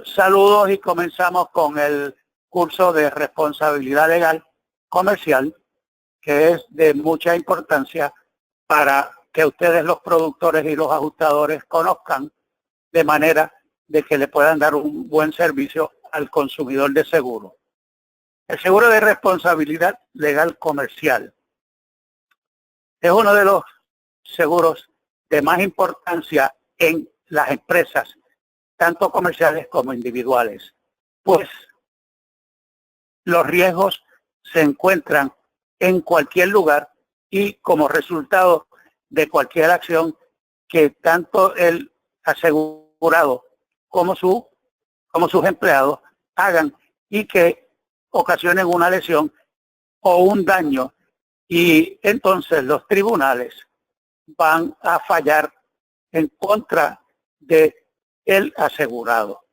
Saludos y comenzamos con el curso de responsabilidad legal comercial, que es de mucha importancia para que ustedes, los productores y los ajustadores, conozcan de manera de que le puedan dar un buen servicio al consumidor de seguro. El seguro de responsabilidad legal comercial es uno de los seguros de más importancia en las empresas, tanto comerciales como individuales, pues los riesgos se encuentran en cualquier lugar y como resultado de cualquier acción que tanto el asegurado como sus empleados hagan y que ocasionen una lesión o un daño, y entonces los tribunales van a fallar en contra de el asegurado.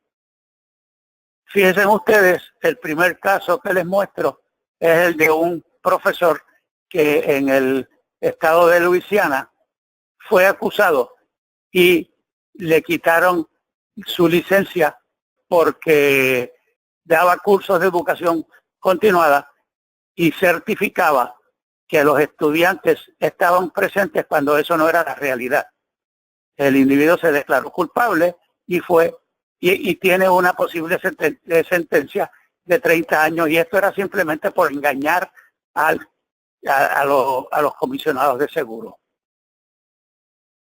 Fíjense ustedes, el primer caso que les muestro es el de un profesor que en el estado de Luisiana fue acusado y le quitaron su licencia porque daba cursos de educación continuada y certificaba que los estudiantes estaban presentes cuando eso no era la realidad. El individuo se declaró culpable y tiene una posible sentencia de 30 años, y esto era simplemente por engañar a los comisionados de seguro.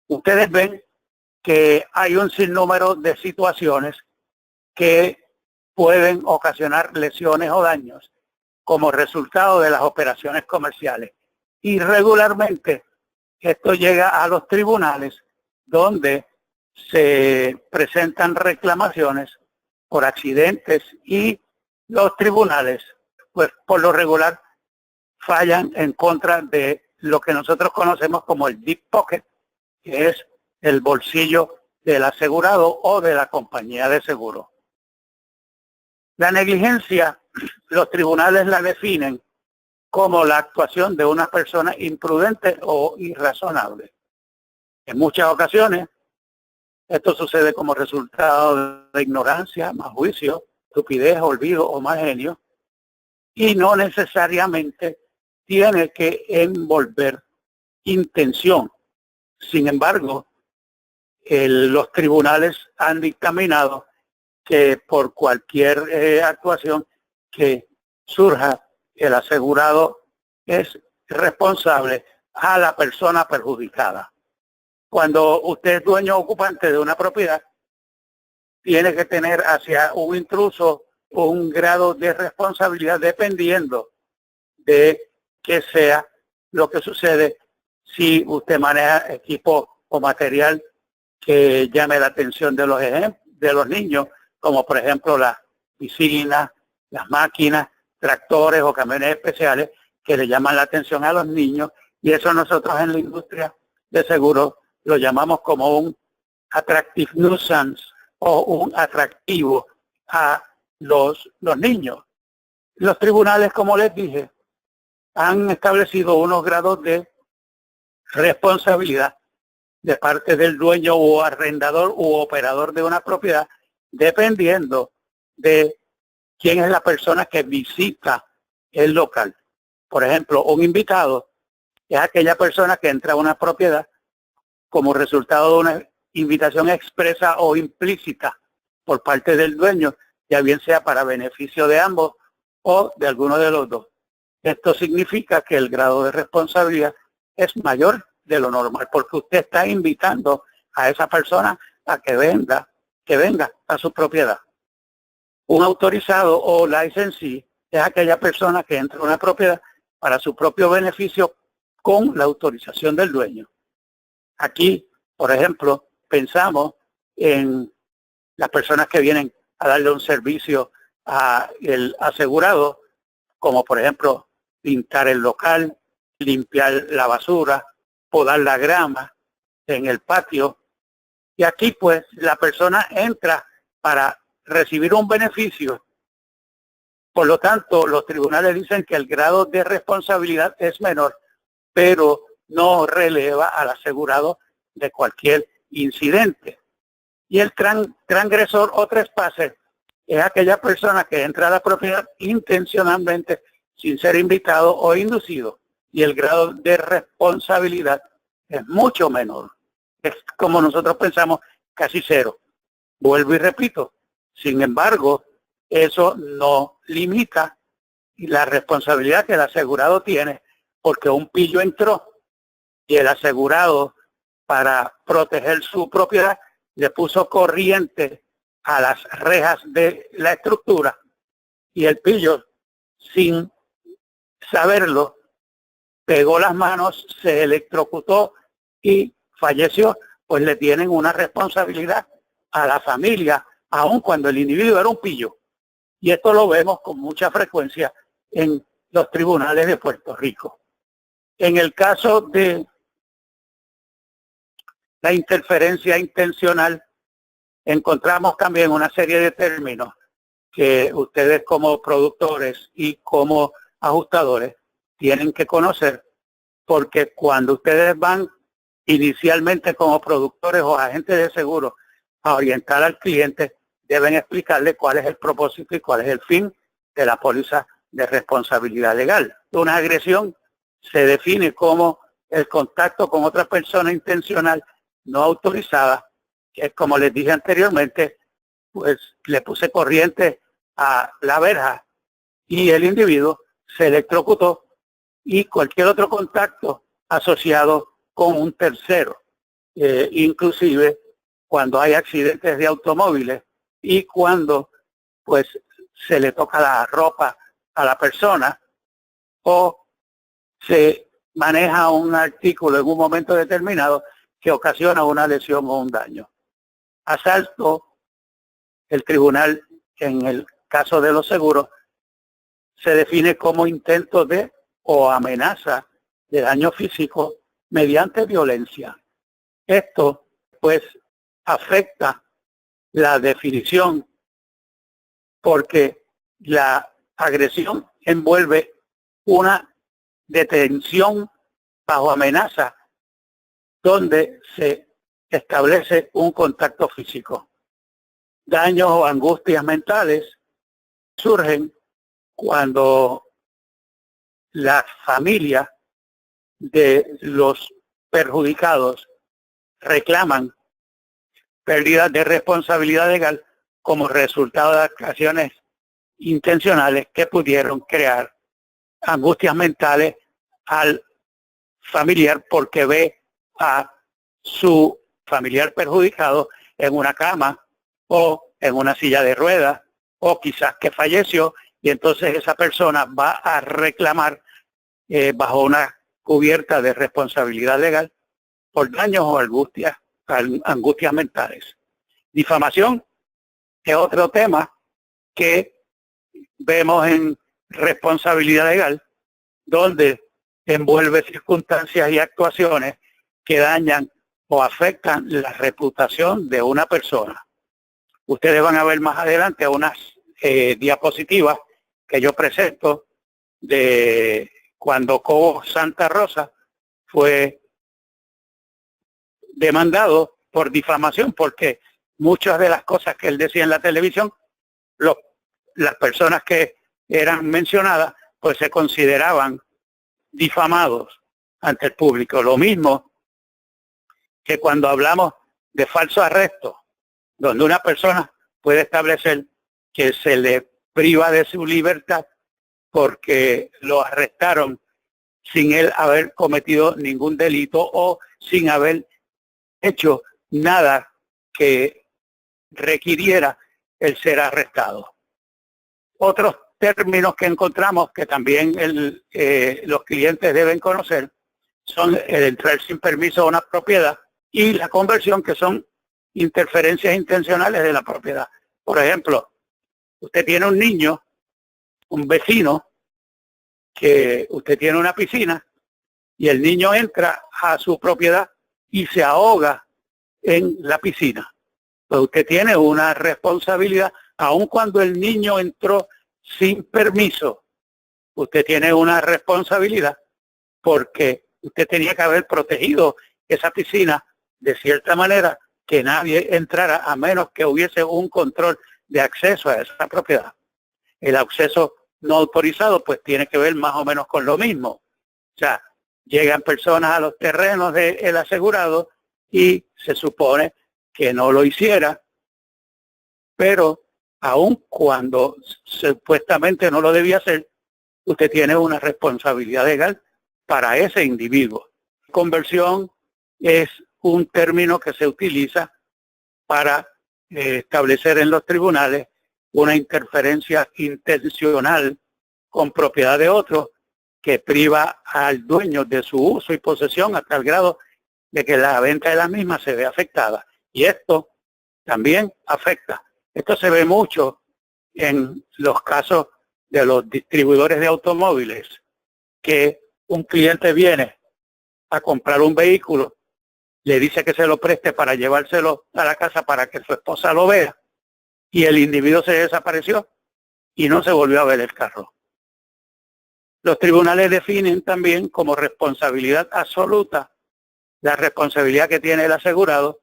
Ustedes ven que hay un sinnúmero de situaciones que pueden ocasionar lesiones o daños como resultado de las operaciones comerciales. Y regularmente esto llega a los tribunales, donde se presentan reclamaciones por accidentes, y los tribunales, pues por lo regular, fallan en contra de lo que nosotros conocemos como el deep pocket, que es el bolsillo del asegurado o de la compañía de seguro. La negligencia, los tribunales la definen como la actuación de una persona imprudente o irrazonable. En muchas ocasiones, esto sucede como resultado de ignorancia, mal juicio, estupidez, olvido o mal genio, y no necesariamente tiene que envolver intención. Sin embargo, los tribunales han dictaminado que por cualquier actuación que surja, el asegurado es responsable a la persona perjudicada. Cuando usted es dueño ocupante de una propiedad, tiene que tener hacia un intruso un grado de responsabilidad dependiendo de qué sea lo que sucede. Si usted maneja equipo o material que llame la atención de los niños, como por ejemplo las piscinas, las máquinas, tractores o camiones especiales que le llaman la atención a los niños, y eso nosotros en la industria de seguros lo llamamos como un attractive nuisance o un atractivo a los niños. Los tribunales, como les dije, han establecido unos grados de responsabilidad de parte del dueño o arrendador u operador de una propiedad, dependiendo de quién es la persona que visita el local. Por ejemplo, un invitado es aquella persona que entra a una propiedad como resultado de una invitación expresa o implícita por parte del dueño, ya bien sea para beneficio de ambos o de alguno de los dos. Esto significa que el grado de responsabilidad es mayor de lo normal, porque usted está invitando a esa persona a que venga a su propiedad. Un autorizado o licensee es aquella persona que entra a una propiedad para su propio beneficio con la autorización del dueño. Aquí, por ejemplo, pensamos en las personas que vienen a darle un servicio al asegurado, como por ejemplo pintar el local, limpiar la basura, podar la grama en el patio. Y aquí pues la persona entra para recibir un beneficio. Por lo tanto, los tribunales dicen que el grado de responsabilidad es menor, pero no releva al asegurado de cualquier incidente. Y el transgresor o trespase es aquella persona que entra a la propiedad intencionalmente sin ser invitado o inducido, y el grado de responsabilidad es mucho menor. Es como nosotros pensamos, casi cero. Vuelvo y repito, sin embargo, eso no limita la responsabilidad que el asegurado tiene, porque un pillo entró y el asegurado, para proteger su propiedad, le puso corriente a las rejas de la estructura, y el pillo, sin saberlo, pegó las manos, se electrocutó y falleció. Pues le tienen una responsabilidad a la familia, aun cuando el individuo era un pillo. Y esto lo vemos con mucha frecuencia en los tribunales de Puerto Rico. En el caso de la interferencia intencional, encontramos también una serie de términos que ustedes como productores y como ajustadores tienen que conocer, porque cuando ustedes van inicialmente como productores o agentes de seguro a orientar al cliente, deben explicarle cuál es el propósito y cuál es el fin de la póliza de responsabilidad legal. Una agresión se define como el contacto con otra persona intencional no autorizada, que es, como les dije anteriormente, pues le puse corriente a la verja y el individuo se electrocutó, y cualquier otro contacto asociado con un tercero, inclusive cuando hay accidentes de automóviles y cuando pues se le toca la ropa a la persona o se maneja un artículo en un momento determinado que ocasiona una lesión o un daño. Asalto, el tribunal en el caso de los seguros se define como intento de o amenaza de daño físico mediante violencia. Esto pues afecta la definición, porque la agresión envuelve una detención bajo amenaza donde se establece un contacto físico. Daños o angustias mentales surgen cuando la familia de los perjudicados reclaman pérdidas de responsabilidad legal como resultado de acciones intencionales que pudieron crear angustias mentales al familiar, porque ve a su familiar perjudicado en una cama o en una silla de ruedas, o quizás que falleció, y entonces esa persona va a reclamar bajo una cubierta de responsabilidad legal por daños o angustias mentales. Difamación es otro tema que vemos en responsabilidad legal, donde envuelve circunstancias y actuaciones que dañan o afectan la reputación de una persona. Ustedes van a ver más adelante unas diapositivas que yo presento de cuando Cobo Santa Rosa fue demandado por difamación, porque muchas de las cosas que él decía en la televisión, las personas que eran mencionadas, pues se consideraban difamados ante el público. Lo mismo que cuando hablamos de falso arresto, donde una persona puede establecer que se le priva de su libertad porque lo arrestaron sin él haber cometido ningún delito o sin haber hecho nada que requiriera el ser arrestado. Otros términos que encontramos que también los clientes deben conocer son el entrar sin permiso a una propiedad y la conversión, que son interferencias intencionales de la propiedad. Por ejemplo, usted tiene un niño, un vecino, que usted tiene una piscina y el niño entra a su propiedad y se ahoga en la piscina. Pues usted tiene una responsabilidad, aun cuando el niño entró sin permiso, usted tiene una responsabilidad porque usted tenía que haber protegido esa piscina de cierta manera que nadie entrara, a menos que hubiese un control de acceso a esa propiedad. El acceso no autorizado pues tiene que ver más o menos con lo mismo. O sea, llegan personas a los terrenos del asegurado y se supone que no lo hiciera, pero aun cuando supuestamente no lo debía hacer, usted tiene una responsabilidad legal para ese individuo. Conversión es un término que se utiliza para establecer en los tribunales una interferencia intencional con propiedad de otro que priva al dueño de su uso y posesión hasta el grado de que la venta de la misma se ve afectada. Y esto también afecta. Esto se ve mucho en los casos de los distribuidores de automóviles, que un cliente viene a comprar un vehículo, le dice que se lo preste para llevárselo a la casa para que su esposa lo vea, y el individuo se desapareció y no se volvió a ver el carro. Los tribunales definen también como responsabilidad absoluta la responsabilidad que tiene el asegurado,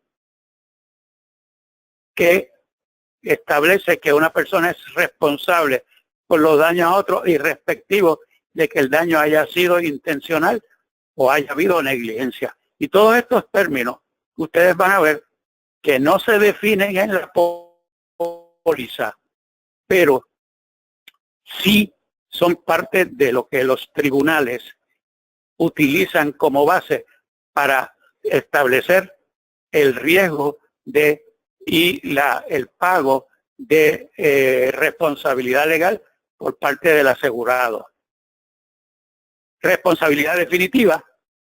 que establece que una persona es responsable por los daños a otros irrespectivo de que el daño haya sido intencional o haya habido negligencia. Y todos estos términos ustedes van a ver que no se definen en la póliza, pero sí son parte de lo que los tribunales utilizan como base para establecer el riesgo de el pago de responsabilidad legal por parte del asegurado. Responsabilidad definitiva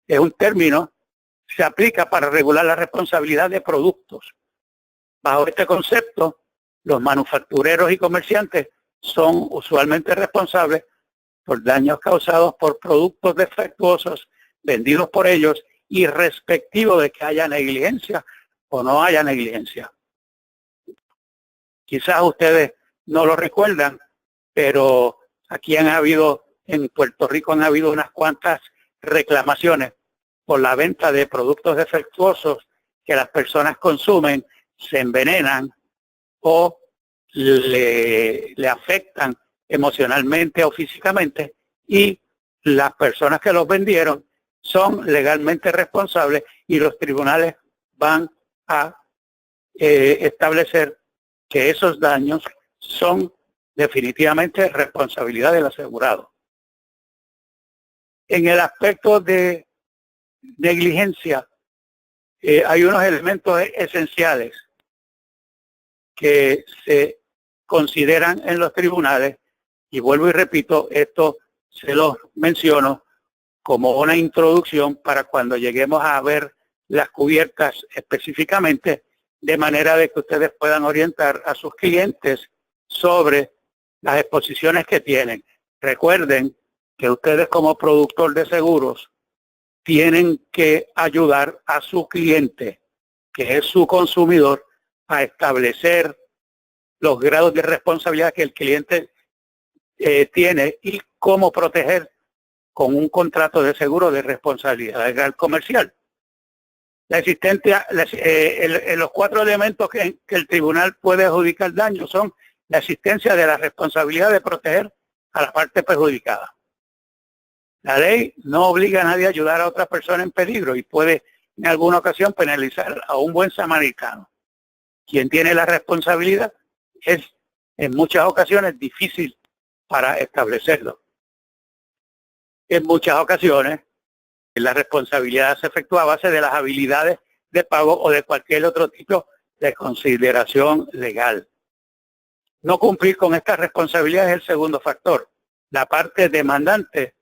es un término que se aplica para regular la responsabilidad de productos. Bajo este concepto, los manufactureros y comerciantes son usualmente responsables por daños causados por productos defectuosos vendidos por ellos, irrespectivo de que haya negligencia o no haya negligencia. Quizás ustedes no lo recuerdan, pero aquí en Puerto Rico han habido unas cuantas reclamaciones por la venta de productos defectuosos que las personas consumen, se envenenan o le afectan emocionalmente o físicamente, y las personas que los vendieron son legalmente responsables y los tribunales van a establecer que esos daños son definitivamente responsabilidad del asegurado. En el aspecto de negligencia, hay unos elementos esenciales que se consideran en los tribunales, y vuelvo y repito, esto se los menciono como una introducción para cuando lleguemos a ver las cubiertas específicamente, de manera de que ustedes puedan orientar a sus clientes sobre las exposiciones que tienen. Recuerden que ustedes como productor de seguros tienen que ayudar a su cliente, que es su consumidor, a establecer los grados de responsabilidad que el cliente tiene y cómo proteger con un contrato de seguro de responsabilidad legal comercial. La existencia, los 4 elementos que el tribunal puede adjudicar daño son la existencia de la responsabilidad de proteger a la parte perjudicada. La ley no obliga a nadie a ayudar a otra persona en peligro y puede en alguna ocasión penalizar a un buen samaritano. Quien tiene la responsabilidad es en muchas ocasiones difícil para establecerlo. En muchas ocasiones la responsabilidad se efectúa a base de las habilidades de pago o de cualquier otro tipo de consideración legal. No cumplir con esta responsabilidad es el segundo factor. La parte demandante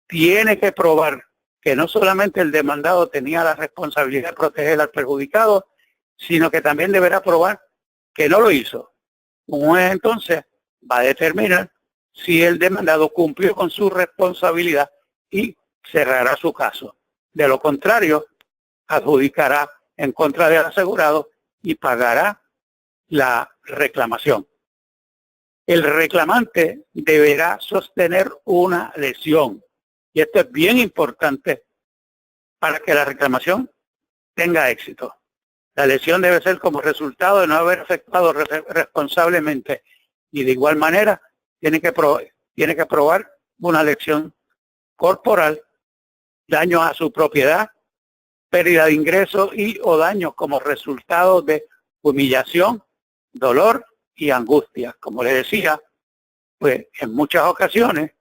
tiene que probar que no solamente el demandado tenía la responsabilidad de proteger al perjudicado, sino que también deberá probar que no lo hizo. Un juez entonces va a determinar si el demandado cumplió con su responsabilidad y cerrará su caso. De lo contrario, adjudicará en contra del asegurado y pagará la reclamación. El reclamante deberá sostener una lesión. Y esto es bien importante para que la reclamación tenga éxito. La lesión debe ser como resultado de no haber efectuado responsablemente, y de igual manera tiene que probar una lesión corporal, daños a su propiedad, pérdida de ingresos y o daños como resultado de humillación, dolor y angustia. Como les decía, pues en muchas ocasiones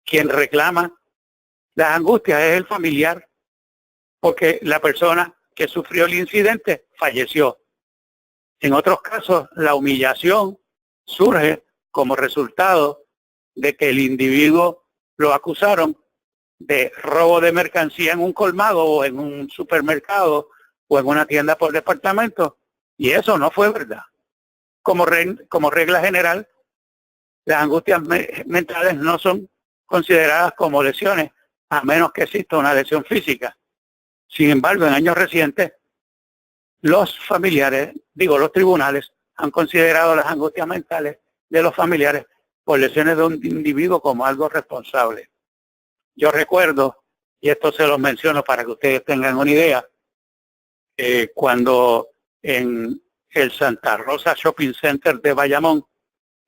quien reclama las angustias es el familiar, porque la persona que sufrió el incidente falleció. En otros casos, la humillación surge como resultado de que el individuo lo acusaron de robo de mercancía en un colmado o en un supermercado o en una tienda por departamento, y eso no fue verdad. Como regla general, las angustias mentales no son consideradas como lesiones, a menos que exista una lesión física. Sin embargo, en años recientes, los tribunales han considerado las angustias mentales de los familiares por lesiones de un individuo como algo responsable. Yo recuerdo, y esto se los menciono para que ustedes tengan una idea, cuando en el Santa Rosa Shopping Center de Bayamón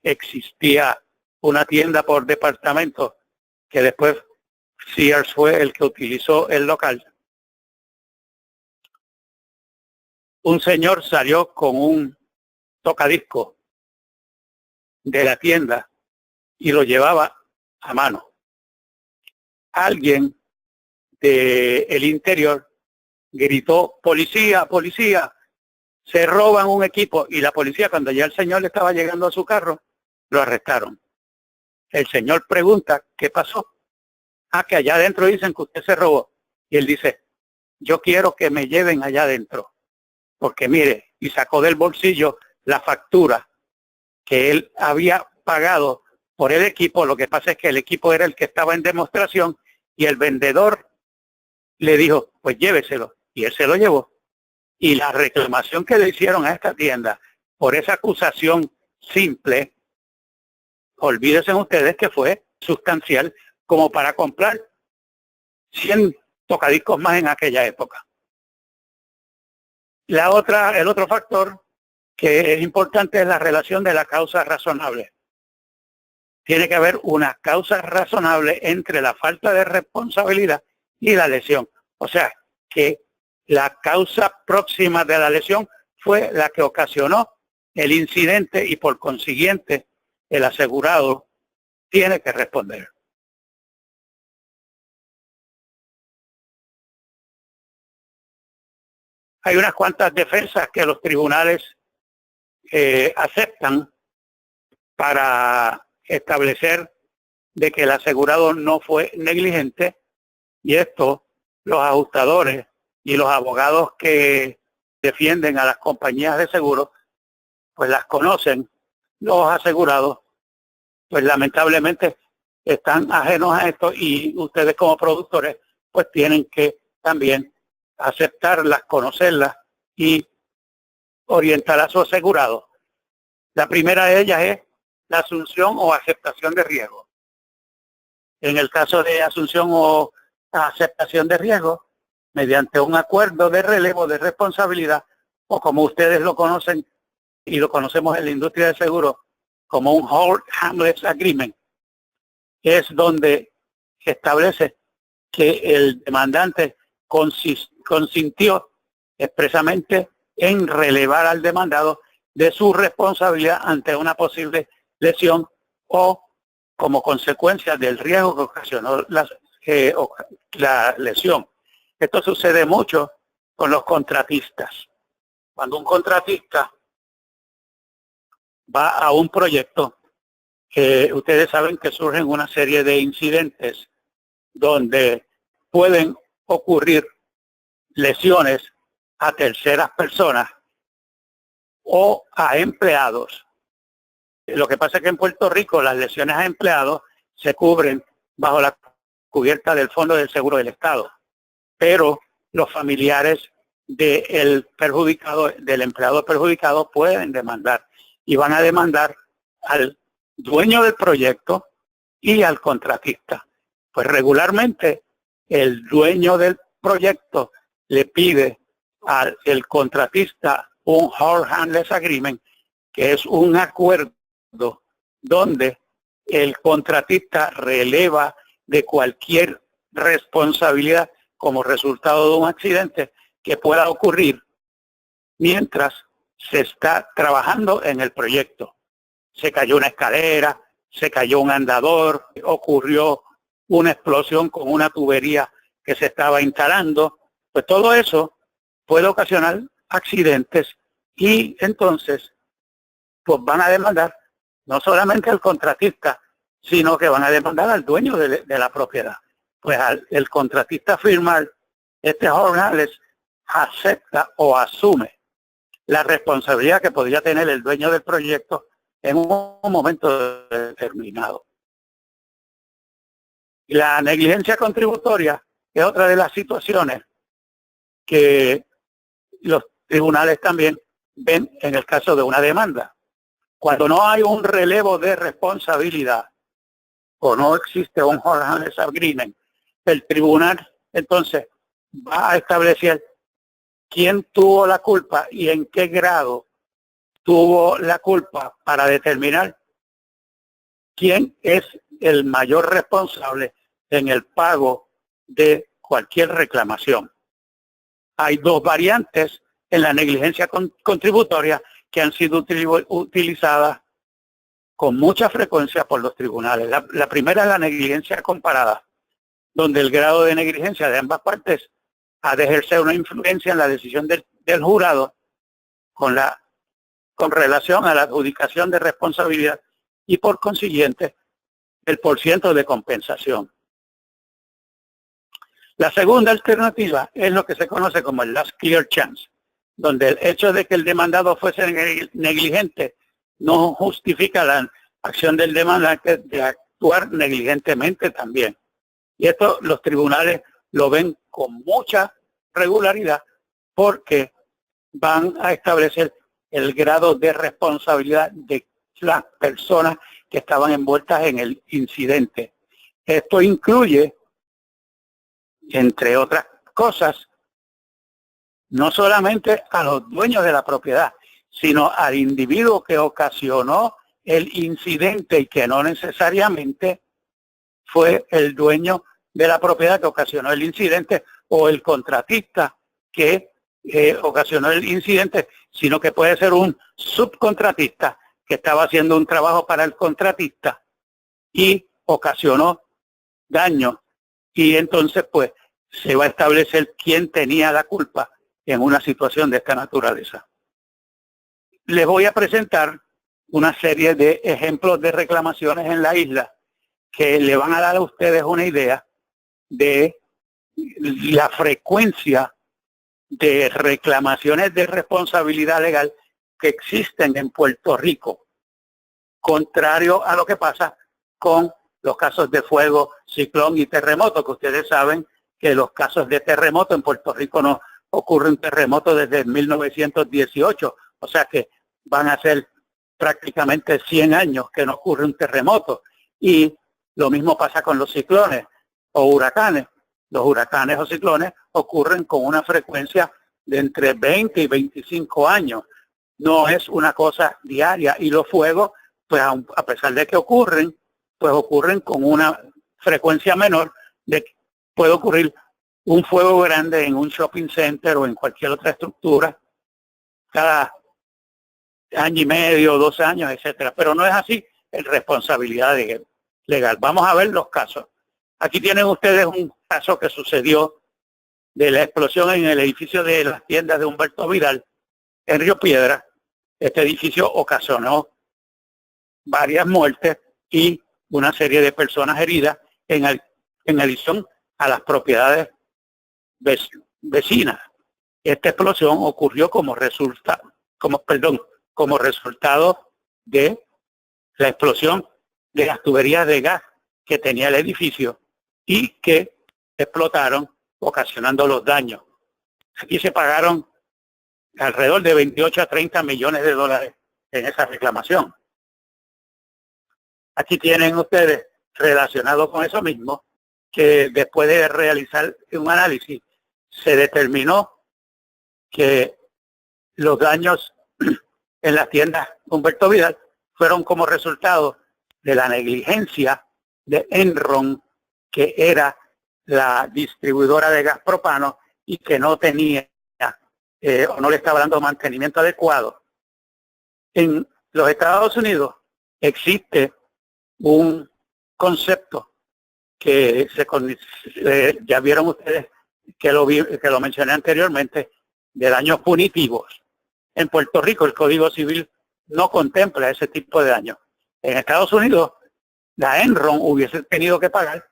existía una tienda por departamento, que después Sears fue el que utilizó el local. Un señor salió con un tocadiscos de la tienda y lo llevaba a mano. Alguien del interior gritó: policía, policía, se roban un equipo. Y la policía, cuando ya el señor le estaba llegando a su carro, lo arrestaron. El señor pregunta: ¿qué pasó? Ah, que allá adentro dicen que usted se robó. Y él dice: yo quiero que me lleven allá adentro, porque mire, y sacó del bolsillo la factura que él había pagado por el equipo. Lo que pasa es que el equipo era el que estaba en demostración y el vendedor le dijo: pues lléveselo, y él se lo llevó. Y la reclamación que le hicieron a esta tienda por esa acusación simple, olvídense ustedes que fue sustancial, como para comprar 100 tocadiscos más en aquella época. El otro factor que es importante es la relación de la causa razonable. Tiene que haber una causa razonable entre la falta de responsabilidad y la lesión. O sea, que la causa próxima de la lesión fue la que ocasionó el incidente y por consiguiente el asegurado tiene que responder. Hay unas cuantas defensas que los tribunales aceptan para establecer de que el asegurado no fue negligente, y esto los ajustadores y los abogados que defienden a las compañías de seguros pues las conocen. Los asegurados pues lamentablemente están ajenos a esto, y ustedes como productores pues tienen que también aceptarlas, conocerlas y orientar a su asegurado. La primera de ellas es la asunción o aceptación de riesgo. En el caso de asunción o aceptación de riesgo, mediante un acuerdo de relevo de responsabilidad, o como ustedes lo conocen y lo conocemos en la industria del seguro como un hold harmless agreement, es donde se establece que el demandante consintió expresamente en relevar al demandado de su responsabilidad ante una posible lesión o como consecuencia del riesgo que ocasionó la lesión. Esto sucede mucho con los contratistas. Cuando un contratista va a un proyecto, ustedes saben que surgen una serie de incidentes donde pueden ocurrir lesiones a terceras personas o a empleados. Lo que pasa es que en Puerto Rico las lesiones a empleados se cubren bajo la cubierta del Fondo del Seguro del Estado, pero los familiares del empleado perjudicado pueden demandar, y van a demandar al dueño del proyecto y al contratista. Pues regularmente el dueño del proyecto le pide al contratista un Hold Harmless Agreement, que es un acuerdo donde el contratista releva de cualquier responsabilidad como resultado de un accidente que pueda ocurrir mientras se está trabajando en el proyecto. Se cayó una escalera, se cayó un andador, ocurrió una explosión con una tubería que se estaba instalando, pues todo eso puede ocasionar accidentes y entonces pues van a demandar no solamente al contratista, sino que van a demandar al dueño de la propiedad. Pues el contratista firma este jornal acepta o asume la responsabilidad que podría tener el dueño del proyecto en un momento determinado. La negligencia contributoria es otra de las situaciones que los tribunales también ven en el caso de una demanda. Cuando no hay un relevo de responsabilidad o no existe un Hold Harmless Agreement, el tribunal entonces va a establecer quién tuvo la culpa y en qué grado tuvo la culpa para determinar quién es el mayor responsable en el pago de cualquier reclamación. Hay dos variantes en la negligencia contributoria que han sido utilizadas con mucha frecuencia por los tribunales. La primera es la negligencia comparada, donde el grado de negligencia de ambas partes ha de ejercer una influencia en la decisión del jurado con relación a la adjudicación de responsabilidad y por consiguiente el porciento de compensación. La segunda alternativa es lo que se conoce como el last clear chance, donde el hecho de que el demandado fuese negligente no justifica la acción del demandante de actuar negligentemente también. Y esto los tribunales lo ven con mucha regularidad porque van a establecer el grado de responsabilidad de las personas que estaban envueltas en el incidente. Esto incluye, entre otras cosas, no solamente a los dueños de la propiedad, sino al individuo que ocasionó el incidente y que no necesariamente fue el dueño de la propiedad que ocasionó el incidente o el contratista que ocasionó el incidente, sino que puede ser un subcontratista que estaba haciendo un trabajo para el contratista y ocasionó daño. Y entonces pues se va a establecer quién tenía la culpa en una situación de esta naturaleza. Les voy a presentar una serie de ejemplos de reclamaciones en la isla que le van a dar a ustedes una idea de la frecuencia de reclamaciones de responsabilidad legal que existen en Puerto Rico, contrario a lo que pasa con los casos de fuego, ciclón y terremoto, que ustedes saben que los casos de terremoto en Puerto Rico no ocurre un terremoto desde 1918, o sea que van a ser prácticamente 100 años que no ocurre un terremoto. Y lo mismo pasa con los ciclones o huracanes. Los huracanes o ciclones ocurren con una frecuencia de entre 20 y 25 años. No es una cosa diaria. Y los fuegos, pues a pesar de que ocurren, pues ocurren con una frecuencia menor. Puede ocurrir un fuego grande en un shopping center o en cualquier otra estructura cada año y medio, 2 años, etcétera. Pero no es así en responsabilidad legal. Vamos a ver los casos. Aquí tienen ustedes un caso que sucedió de la explosión en el edificio de las tiendas de Humberto Vidal en Río Piedras. Este edificio ocasionó varias muertes y una serie de personas heridas en adición a las propiedades vecinas. Esta explosión ocurrió como resultado de la explosión de las tuberías de gas que tenía el edificio y que explotaron, ocasionando los daños. Aquí se pagaron alrededor de 28 a 30 millones de dólares en esa reclamación. Aquí tienen ustedes, relacionado con eso mismo, que después de realizar un análisis, se determinó que los daños en las tiendas Humberto Vidal fueron como resultado de la negligencia de Enron, que era la distribuidora de gas propano y que no tenía o no le estaba dando mantenimiento adecuado. En los Estados Unidos existe un concepto que ya vieron ustedes que lo mencioné anteriormente, de daños punitivos. En Puerto Rico el Código Civil no contempla ese tipo de daños. En Estados Unidos la Enron hubiese tenido que pagar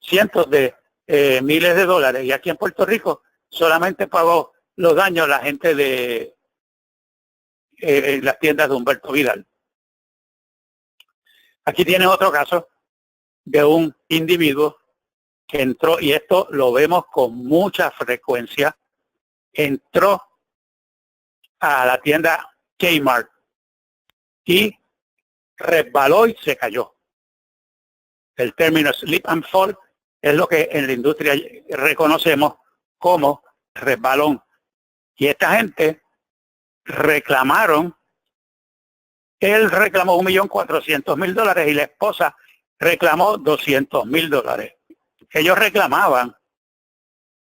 cientos de miles de dólares, y aquí en Puerto Rico solamente pagó los daños la gente de las tiendas de Humberto Vidal. Aquí tienen otro caso de un individuo que entró, y esto lo vemos con mucha frecuencia, entró a la tienda Kmart y resbaló y se cayó. El término slip and fall es lo que en la industria reconocemos como resbalón. Y esta gente reclamaron, él reclamó $1.400.000 y la esposa reclamó $200.000. Ellos reclamaban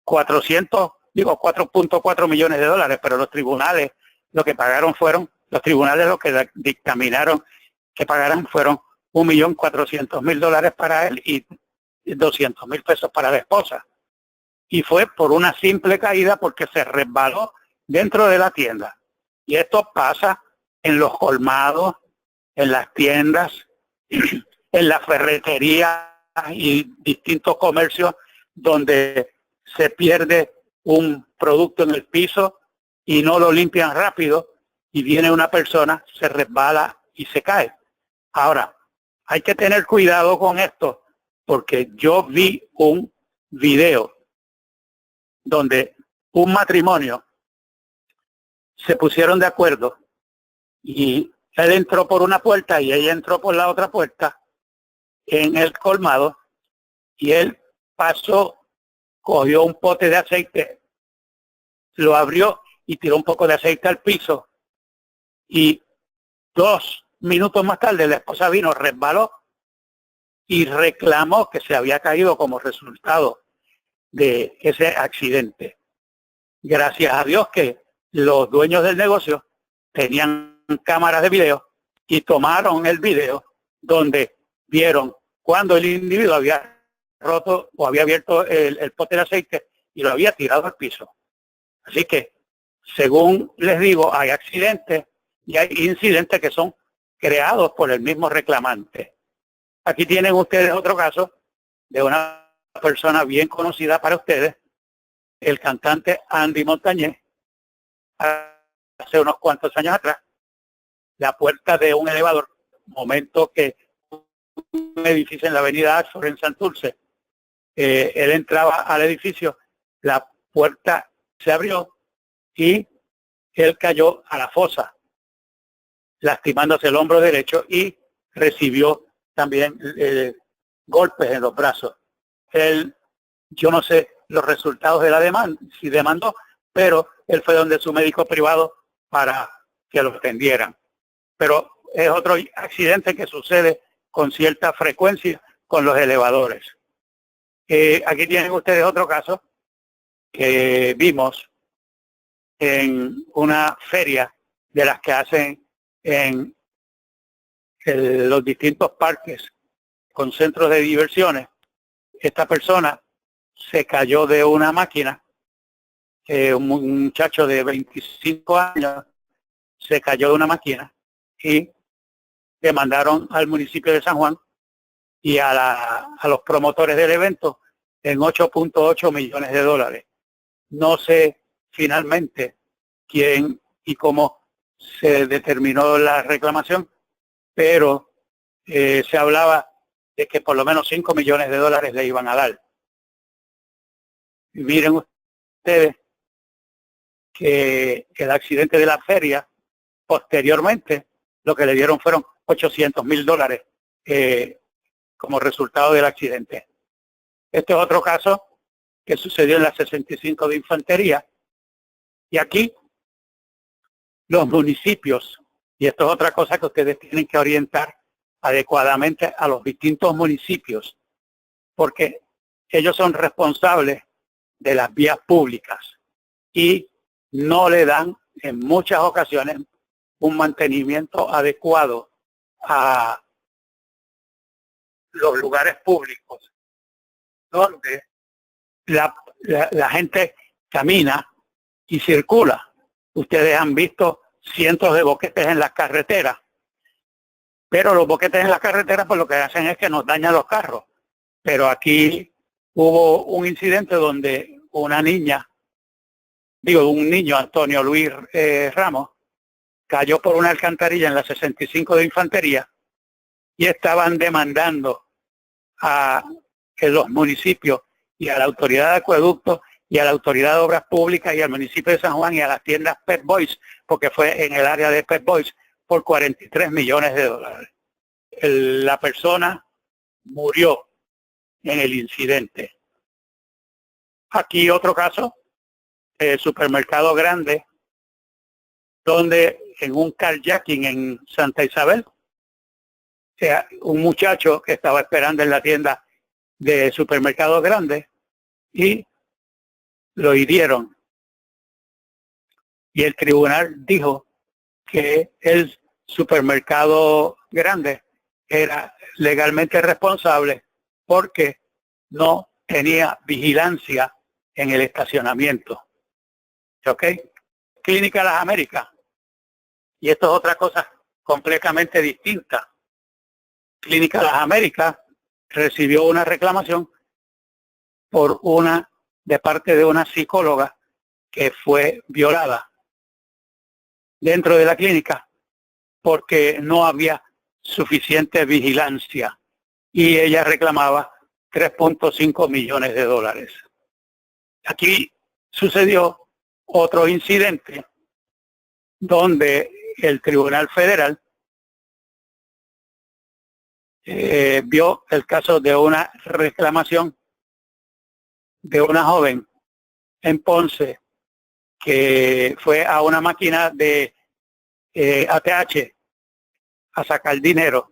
4.4 millones de dólares, pero los tribunales lo que pagaron fueron, los tribunales lo que dictaminaron que pagaran fueron $1.400.000 para él y $200.000 para la esposa. Y fue por una simple caída porque se resbaló dentro de la tienda. Y esto pasa en los colmados, en las tiendas, en la ferretería y distintos comercios donde se pierde un producto en el piso y no lo limpian rápido y viene una persona, se resbala y se cae. Ahora, hay que tener cuidado con esto porque yo vi un video donde un matrimonio se pusieron de acuerdo y él entró por una puerta y ella entró por la otra puerta en el colmado y él pasó, cogió un pote de aceite, lo abrió y tiró un poco de aceite al piso y 2 minutos más tarde la esposa vino, resbaló y reclamó que se había caído como resultado de ese accidente. Gracias a Dios que los dueños del negocio tenían cámaras de video y tomaron el video donde vieron cuando el individuo había roto o había abierto el pote de aceite y lo había tirado al piso. Así que, según les digo, hay accidentes y hay incidentes que son creados por el mismo reclamante. Aquí tienen ustedes otro caso de una persona bien conocida para ustedes, el cantante Andy Montañez. Hace unos cuantos años atrás, la puerta de un elevador, momento que un edificio en la avenida Ashford en Santurce, él entraba al edificio, la puerta se abrió y él cayó a la fosa, lastimándose el hombro derecho y recibió también golpes en los brazos. Él, yo no sé los resultados de la demanda, si demandó, pero él fue donde su médico privado para que lo atendieran. Pero es otro accidente que sucede con cierta frecuencia con los elevadores. Aquí tienen ustedes otro caso que vimos en una feria de las que hacen en los distintos parques con centros de diversiones. Esta persona se cayó de una máquina, un muchacho de 25 años se cayó de una máquina y demandaron al municipio de San Juan y a los promotores del evento en $8.8 millones. No sé finalmente quién y cómo se determinó la reclamación, pero se hablaba de que por lo menos $5 millones le iban a dar. Y miren ustedes que el accidente de la feria, posteriormente, lo que le dieron fueron $800.000 como resultado del accidente. Este es otro caso que sucedió en la 65 de Infantería Y aquí los municipios, y esto es otra cosa que ustedes tienen que orientar adecuadamente a los distintos municipios, porque ellos son responsables de las vías públicas y no le dan en muchas ocasiones un mantenimiento adecuado a los lugares públicos donde la gente camina y circula. Ustedes han visto cientos de boquetes en las carreteras, pero los boquetes en las carreteras pues lo que hacen es que nos dañan los carros. Pero aquí hubo un incidente donde un niño, Antonio Luis Ramos, cayó por una alcantarilla en la 65 de Infantería y estaban demandando a los municipios y a la autoridad de acueductos y a la autoridad de obras públicas y al municipio de San Juan y a las tiendas Pet Boys, porque fue en el área de Pet Boys, por $43 millones. La persona murió en el incidente. Aquí otro caso, supermercado grande, donde en un carjacking en Santa Isabel, un muchacho que estaba esperando en la tienda de supermercado grande y lo hirieron. Y el tribunal dijo que el supermercado grande era legalmente responsable porque no tenía vigilancia en el estacionamiento. ¿Ok? Clínica Las Américas. Y esto es otra cosa completamente distinta. Clínica Las Américas recibió una reclamación de parte de una psicóloga que fue violada dentro de la clínica porque no había suficiente vigilancia y ella reclamaba $3.5 millones. Aquí sucedió otro incidente donde el Tribunal Federal vio el caso de una reclamación de una joven en Ponce que fue a una máquina de ATH a sacar dinero.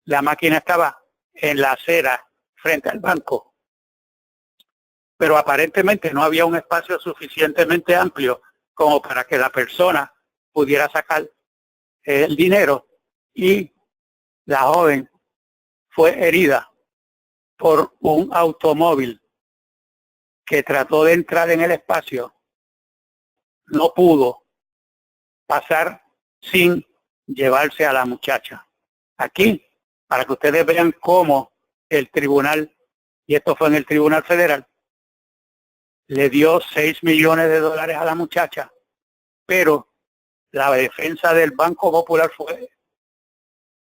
La máquina estaba en la acera frente al banco, pero aparentemente no había un espacio suficientemente amplio como para que la persona pudiera sacar el dinero y la joven fue herida por un automóvil que trató de entrar en el espacio. No pudo pasar sin llevarse a la muchacha. Aquí, para que ustedes vean cómo el tribunal, y esto fue en el Tribunal Federal, le dio $6 millones a la muchacha, pero la defensa del Banco Popular fue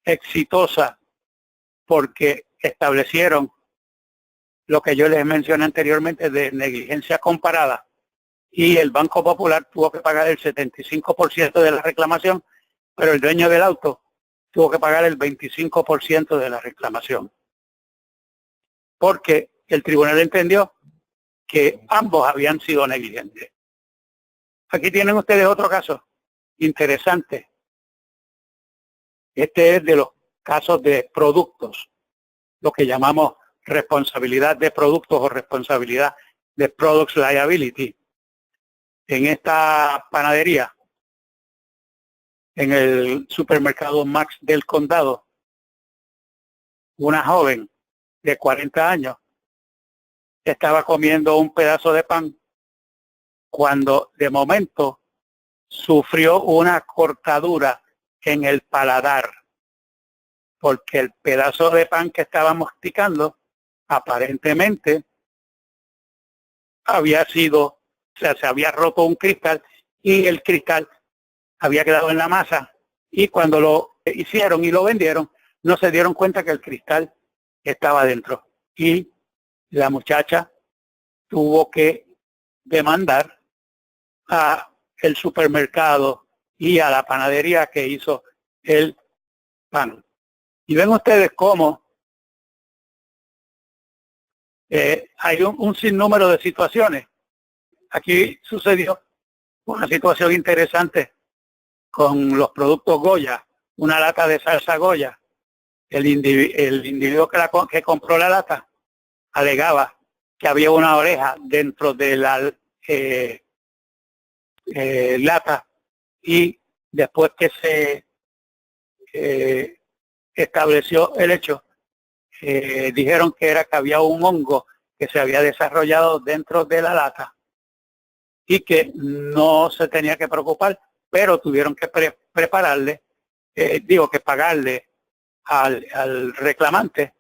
exitosa porque establecieron lo que yo les mencioné anteriormente de negligencia comparada y el Banco Popular tuvo que pagar el 75% de la reclamación, pero el dueño del auto tuvo que pagar el 25% de la reclamación. Porque el tribunal entendió que ambos habían sido negligentes. Aquí tienen ustedes otro caso interesante. Este es de los casos de productos, lo que llamamos responsabilidad de productos o responsabilidad de Products Liability. En esta panadería, en el supermercado Max del Condado, una joven de 40 años estaba comiendo un pedazo de pan cuando de momento sufrió una cortadura en el paladar porque el pedazo de pan que estaba masticando aparentemente se había roto un cristal y el cristal había quedado en la masa y cuando lo hicieron y lo vendieron no se dieron cuenta que el cristal estaba dentro y la muchacha tuvo que demandar a el supermercado y a la panadería que hizo el pan. Y ven ustedes cómo hay un sinnúmero de situaciones. Aquí sucedió una situación interesante con los productos Goya, una lata de salsa Goya. El individuo que compró la lata alegaba que había una oreja dentro de la lata, y después que se estableció el hecho, dijeron que había un hongo que se había desarrollado dentro de la lata y que no se tenía que preocupar, pero tuvieron que prepararle, que pagarle al reclamante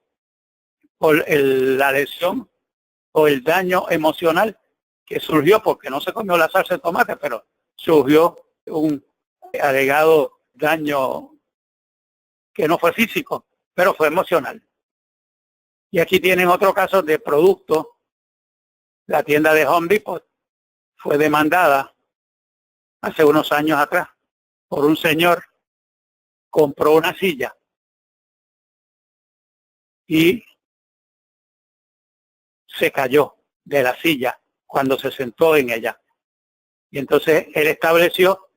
por la lesión o el daño emocional que surgió, porque no se comió la salsa de tomate, pero surgió un alegado daño que no fue físico, pero fue emocional. Y aquí tienen otro caso de producto. La tienda de Home Depot fue demandada hace unos años atrás por un señor. Compró una silla y se cayó de la silla cuando se sentó en ella. Y entonces él estableció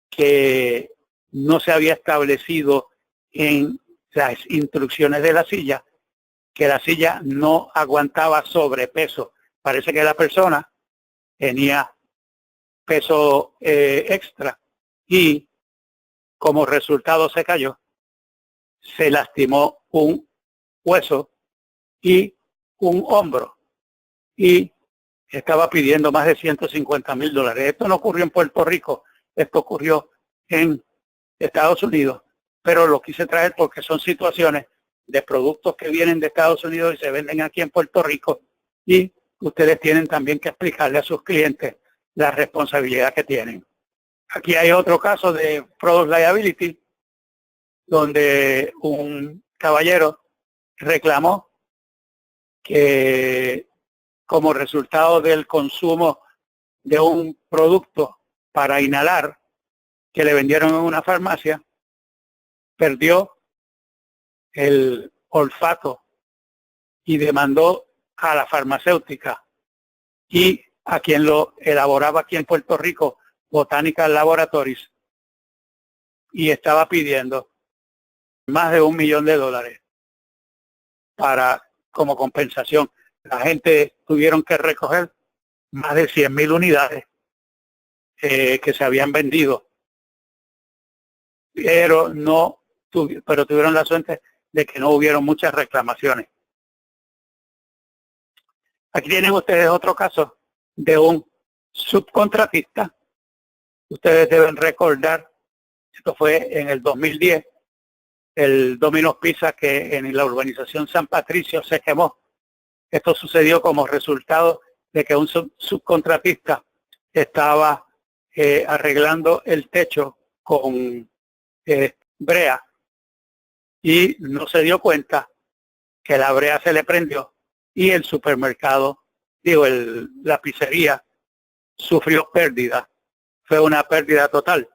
que no se había establecido en las instrucciones de la silla que la silla no aguantaba sobrepeso. Parece que la persona tenía peso extra y como resultado se cayó, se lastimó un hueso y un hombro y estaba pidiendo más de $150,000. Esto no ocurrió en Puerto Rico, esto ocurrió en Estados Unidos, pero lo quise traer porque son situaciones de productos que vienen de Estados Unidos y se venden aquí en Puerto Rico, y ustedes tienen también que explicarle a sus clientes la responsabilidad que tienen. Aquí hay otro caso de Product Liability, donde un caballero reclamó que como resultado del consumo de un producto para inhalar que le vendieron en una farmacia, perdió el olfato y demandó a la farmacéutica y a quien lo elaboraba aquí en Puerto Rico, Botanical Laboratories, y estaba pidiendo más de $1 millón como compensación. La gente tuvieron que recoger más de 100,000 unidades que se habían vendido, pero tuvieron la suerte de que no hubieron muchas reclamaciones. Aquí tienen ustedes otro caso de un subcontratista. Ustedes deben recordar, esto fue en el 2010, el Domino's Pizza que en la urbanización San Patricio se quemó. Esto sucedió como resultado de que un subcontratista estaba arreglando el techo con brea y no se dio cuenta que la brea se le prendió y el supermercado, la pizzería sufrió pérdida. Fue una pérdida total.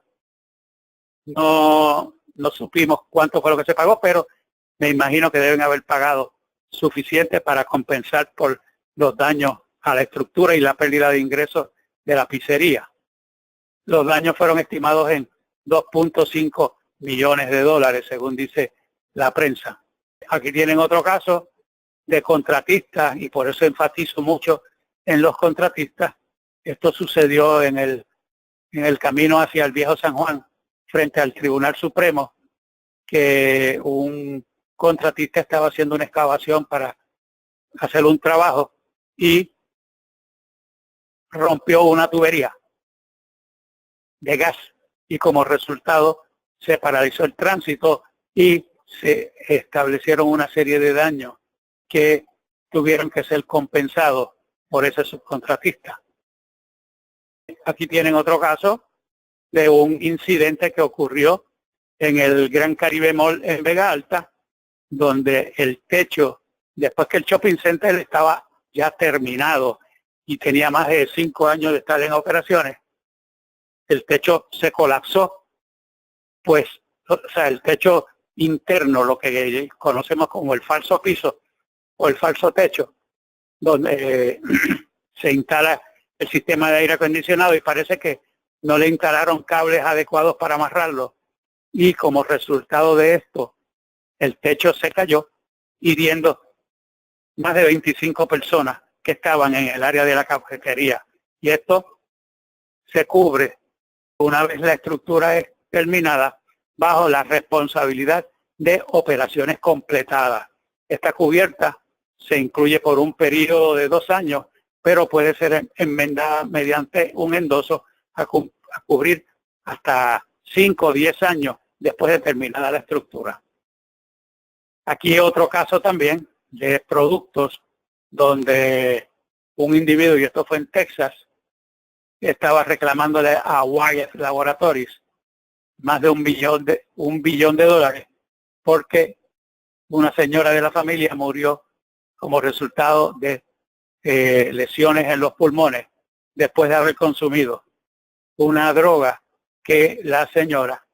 No supimos cuánto fue lo que se pagó, pero me imagino que deben haber pagado suficiente para compensar por los daños a la estructura y la pérdida de ingresos de la pizzería. Los daños fueron estimados en $2.5 millones, según dice la prensa. Aquí tienen otro caso de contratistas, y por eso enfatizo mucho en los contratistas. Esto sucedió en el camino hacia el Viejo San Juan, frente al Tribunal Supremo, que un contratista estaba haciendo una excavación para hacer un trabajo y rompió una tubería de gas y como resultado se paralizó el tránsito y se establecieron una serie de daños que tuvieron que ser compensados por ese subcontratista. Aquí tienen otro caso de un incidente que ocurrió en el Gran Caribe Mall en Vega Alta, donde el techo, después que el shopping center estaba ya terminado y tenía más de 5 años de estar en operaciones, el techo se colapsó, el techo interno, lo que conocemos como el falso piso o el falso techo, donde se instala el sistema de aire acondicionado y parece que no le instalaron cables adecuados para amarrarlo. Y como resultado de esto, el techo se cayó, hiriendo más de 25 personas que estaban en el área de la cafetería. Y esto se cubre, una vez la estructura es terminada, bajo la responsabilidad de operaciones completadas. Esta cubierta se incluye por un periodo de 2 años, pero puede ser enmendada mediante un endoso a cubrir hasta 5 o 10 años después de terminada la estructura. Aquí otro caso también de productos donde un individuo, y esto fue en Texas, estaba reclamándole a Wyeth Laboratories más de un billón de dólares porque una señora de la familia murió como resultado de lesiones en los pulmones después de haber consumido una droga que la señora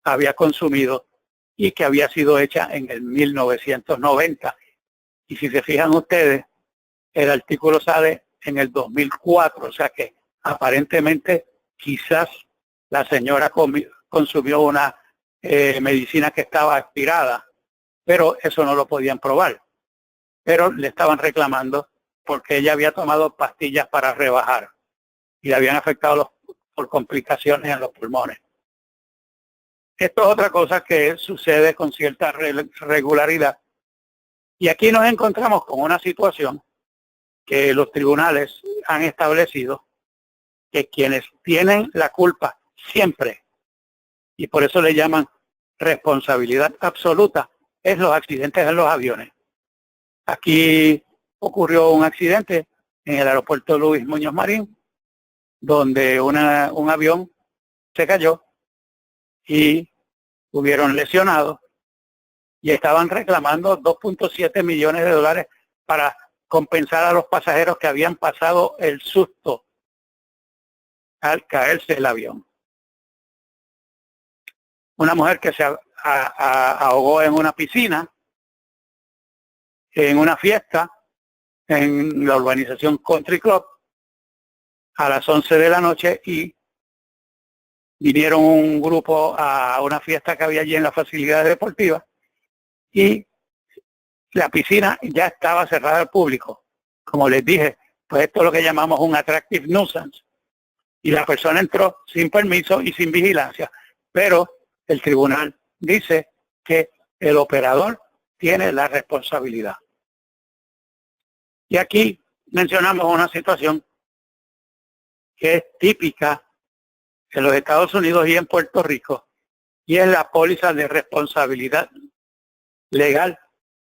había consumido y que había sido hecha en el 1990. Y si se fijan ustedes, el artículo sale en el 2004, o sea que aparentemente quizás la señora consumió una medicina que estaba expirada, pero eso no lo podían probar. Pero le estaban reclamando porque ella había tomado pastillas para rebajar y le habían afectado por complicaciones en los pulmones. Esto es otra cosa que sucede con cierta regularidad. Y aquí nos encontramos con una situación que los tribunales han establecido, que quienes tienen la culpa siempre, y por eso le llaman responsabilidad absoluta, es los accidentes en los aviones. Aquí ocurrió un accidente en el aeropuerto Luis Muñoz Marín, donde un avión se cayó y hubieron lesionados y estaban reclamando 2.7 millones de dólares para compensar a los pasajeros que habían pasado el susto al caerse el avión. Una mujer que se ahogó en una piscina, en una fiesta, en la urbanización Country Club, a las 11 de la noche, y vinieron un grupo a una fiesta que había allí en las facilidades deportivas y la piscina ya estaba cerrada al público. Como les dije, pues esto es lo que llamamos un attractive nuisance. Y la persona entró sin permiso y sin vigilancia, pero el tribunal dice que el operador tiene la responsabilidad. Y aquí mencionamos una situación que es típica en los Estados Unidos y en Puerto Rico, y es la póliza de responsabilidad legal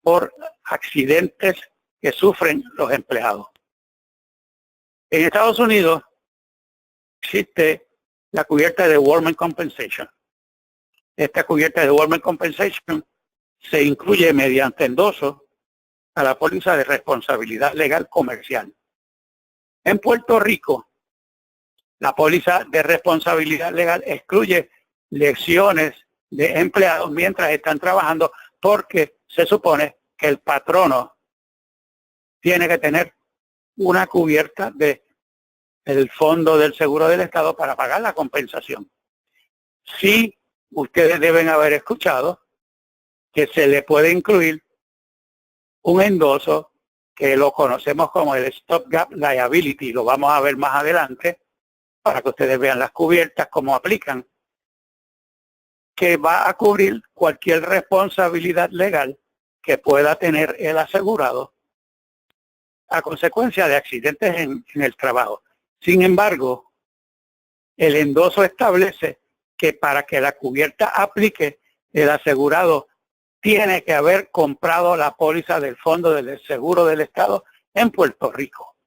por accidentes que sufren los empleados. En Estados Unidos existe la cubierta de Workers' Compensation. Esta cubierta de Workers' Compensation se incluye mediante endoso a la póliza de responsabilidad legal comercial. En Puerto Rico, la póliza de responsabilidad legal excluye lesiones de empleados mientras están trabajando, porque se supone que el patrono tiene que tener una cubierta del Fondo del Seguro del Estado para pagar la compensación. Sí, ustedes deben haber escuchado que se le puede incluir un endoso que lo conocemos como el Stopgap Liability, lo vamos a ver más adelante para que ustedes vean las cubiertas, cómo aplican, que va a cubrir cualquier responsabilidad legal que pueda tener el asegurado a consecuencia de accidentes en el trabajo. Sin embargo, el endoso establece que para que la cubierta aplique, el asegurado tiene que haber comprado la póliza del Fondo del Seguro del Estado en Puerto Rico.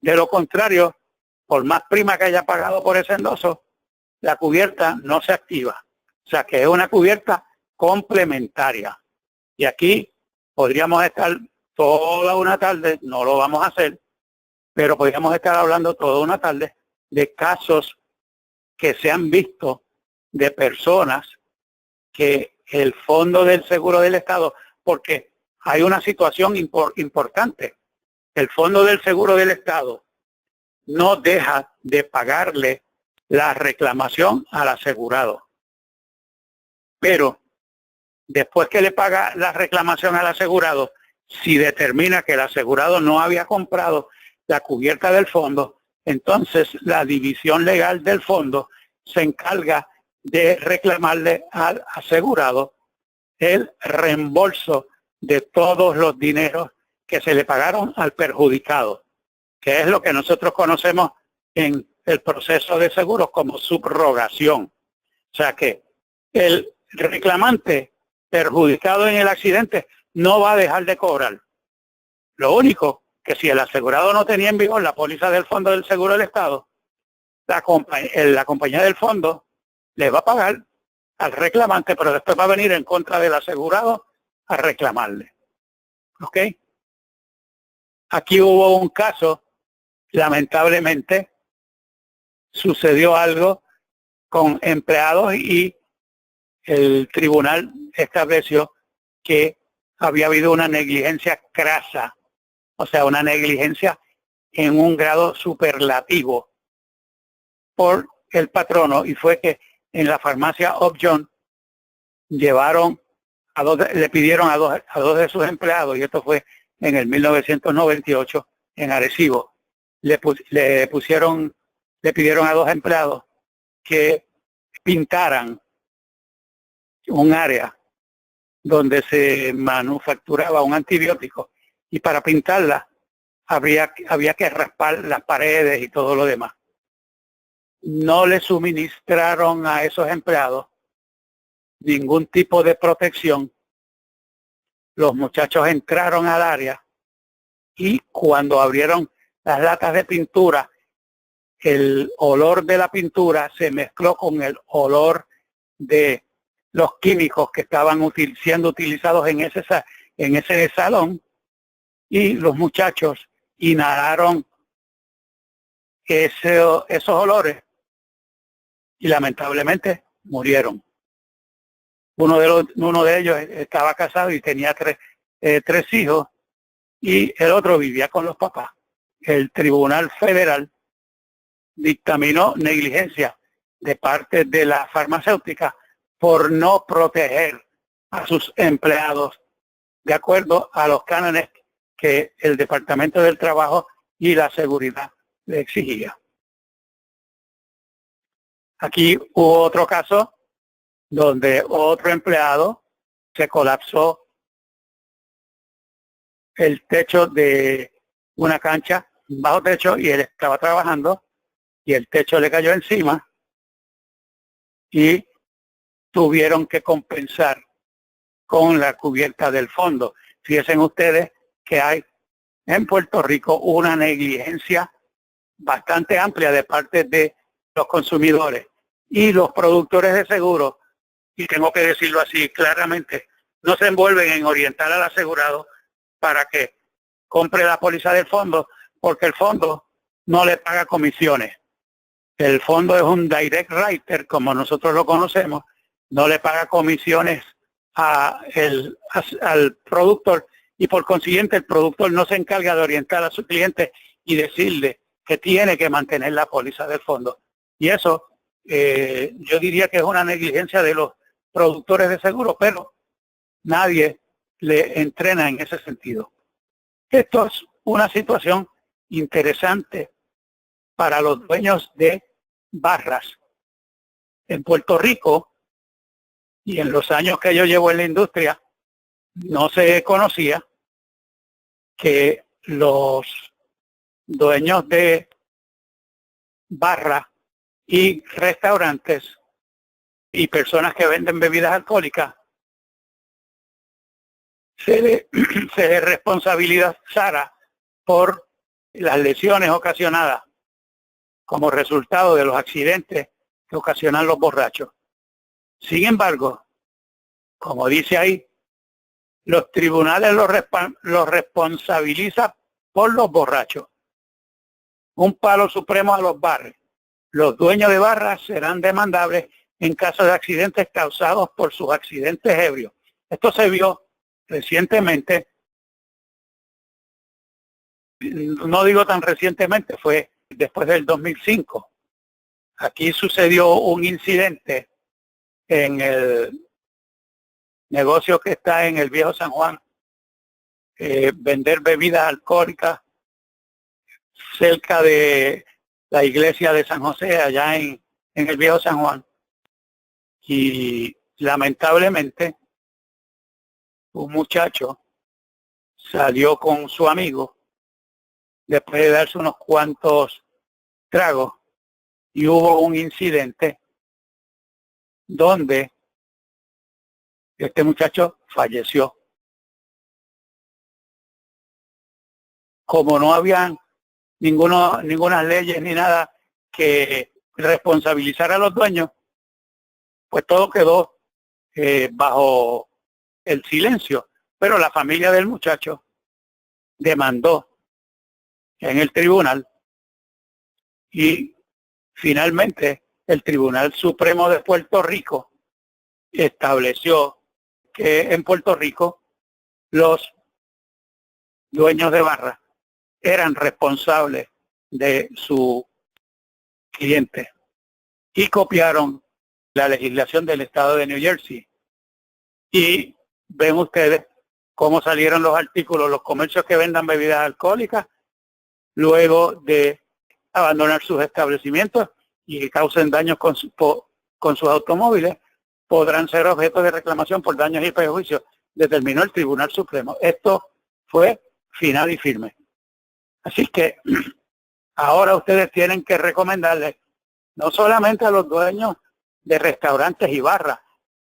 De lo contrario, por más prima que haya pagado por ese endoso, la cubierta no se activa. O sea que es una cubierta complementaria. Y aquí podríamos estar toda una tarde, no lo vamos a hacer, pero podríamos estar hablando toda una tarde de casos que se han visto de personas que el Fondo del Seguro del Estado, porque hay una situación importante. El Fondo del Seguro del Estado no deja de pagarle la reclamación al asegurado. Pero después que le paga la reclamación al asegurado, si determina que el asegurado no había comprado la cubierta del fondo, entonces la división legal del fondo se encarga de reclamarle al asegurado el reembolso de todos los dineros que se le pagaron al perjudicado, que es lo que nosotros conocemos en el proceso de seguros como subrogación. O sea que el reclamante perjudicado en el accidente no va a dejar de cobrar. Lo único que si el asegurado no tenía en vigor la póliza del Fondo del Seguro del Estado, la compañía del fondo le va a pagar al reclamante, pero después va a venir en contra del asegurado a reclamarle. ¿Ok? Aquí hubo un caso, lamentablemente, sucedió algo con empleados y el tribunal estableció que había habido una negligencia crasa, o sea, una negligencia en un grado superlativo por el patrono, y fue que en la farmacia Upjohn le pidieron a dos de sus empleados, y esto fue en el 1998 en Arecibo, le pidieron a dos empleados que pintaran un área donde se manufacturaba un antibiótico, y para pintarla había que raspar las paredes y todo lo demás. No le suministraron a esos empleados ningún tipo de protección. Los muchachos entraron al área y cuando abrieron las latas de pintura, el olor de la pintura se mezcló con el olor de los químicos que estaban siendo utilizados en ese salón, y los muchachos inhalaron esos olores y lamentablemente murieron. Uno de ellos estaba casado y tenía tres hijos, y el otro vivía con los papás. El Tribunal Federal dictaminó negligencia de parte de la farmacéutica por no proteger a sus empleados de acuerdo a los cánones que el Departamento del Trabajo y la Seguridad le exigía. Aquí hubo otro caso donde otro empleado se colapsó el techo de una cancha, bajo techo, y él estaba trabajando y el techo le cayó encima y tuvieron que compensar con la cubierta del fondo. Fíjense ustedes que hay en Puerto Rico una negligencia bastante amplia de parte de los consumidores y los productores de seguros, y tengo que decirlo así claramente, no se envuelven en orientar al asegurado para que compre la póliza del fondo, porque el fondo no le paga comisiones. El fondo es un direct writer, como nosotros lo conocemos, no le paga comisiones al productor, y por consiguiente el productor no se encarga de orientar a su cliente y decirle que tiene que mantener la póliza del fondo. Y eso yo diría que es una negligencia de los productores de seguro, pero nadie le entrena en ese sentido. Esto es una situación interesante para los dueños de barras. En Puerto Rico, y en los años que yo llevo en la industria, no se conocía que los dueños de barras y restaurantes y personas que venden bebidas alcohólicas se le responsabilizara por las lesiones ocasionadas como resultado de los accidentes que ocasionan los borrachos. Sin embargo, como dice ahí, los tribunales los responsabilizan por los borrachos. Un palo supremo a los bares. Los dueños de barras serán demandables en caso de accidentes causados por sus accidentes ebrios. Esto se vio recientemente, no digo tan recientemente, fue después del 2005. Aquí sucedió un incidente en el negocio que está en el Viejo San Juan, vender bebidas alcohólicas cerca de la iglesia de San José, allá en el Viejo San Juan. Y lamentablemente un muchacho salió con su amigo después de darse unos cuantos tragos y hubo un incidente donde este muchacho falleció. Como no habían ninguna leyes ni nada que responsabilizara a los dueños, pues todo quedó bajo el silencio. Pero la familia del muchacho demandó en el tribunal y finalmente el Tribunal Supremo de Puerto Rico estableció que en Puerto Rico los dueños de barra eran responsables de su cliente y copiaron la legislación del estado de New Jersey. Y ven ustedes cómo salieron los artículos, los comercios que vendan bebidas alcohólicas, luego de abandonar sus establecimientos y que causen daños con sus automóviles, podrán ser objeto de reclamación por daños y perjuicios, determinó el Tribunal Supremo. Esto fue final y firme. Así que ahora ustedes tienen que recomendarles no solamente a los dueños de restaurantes y barras,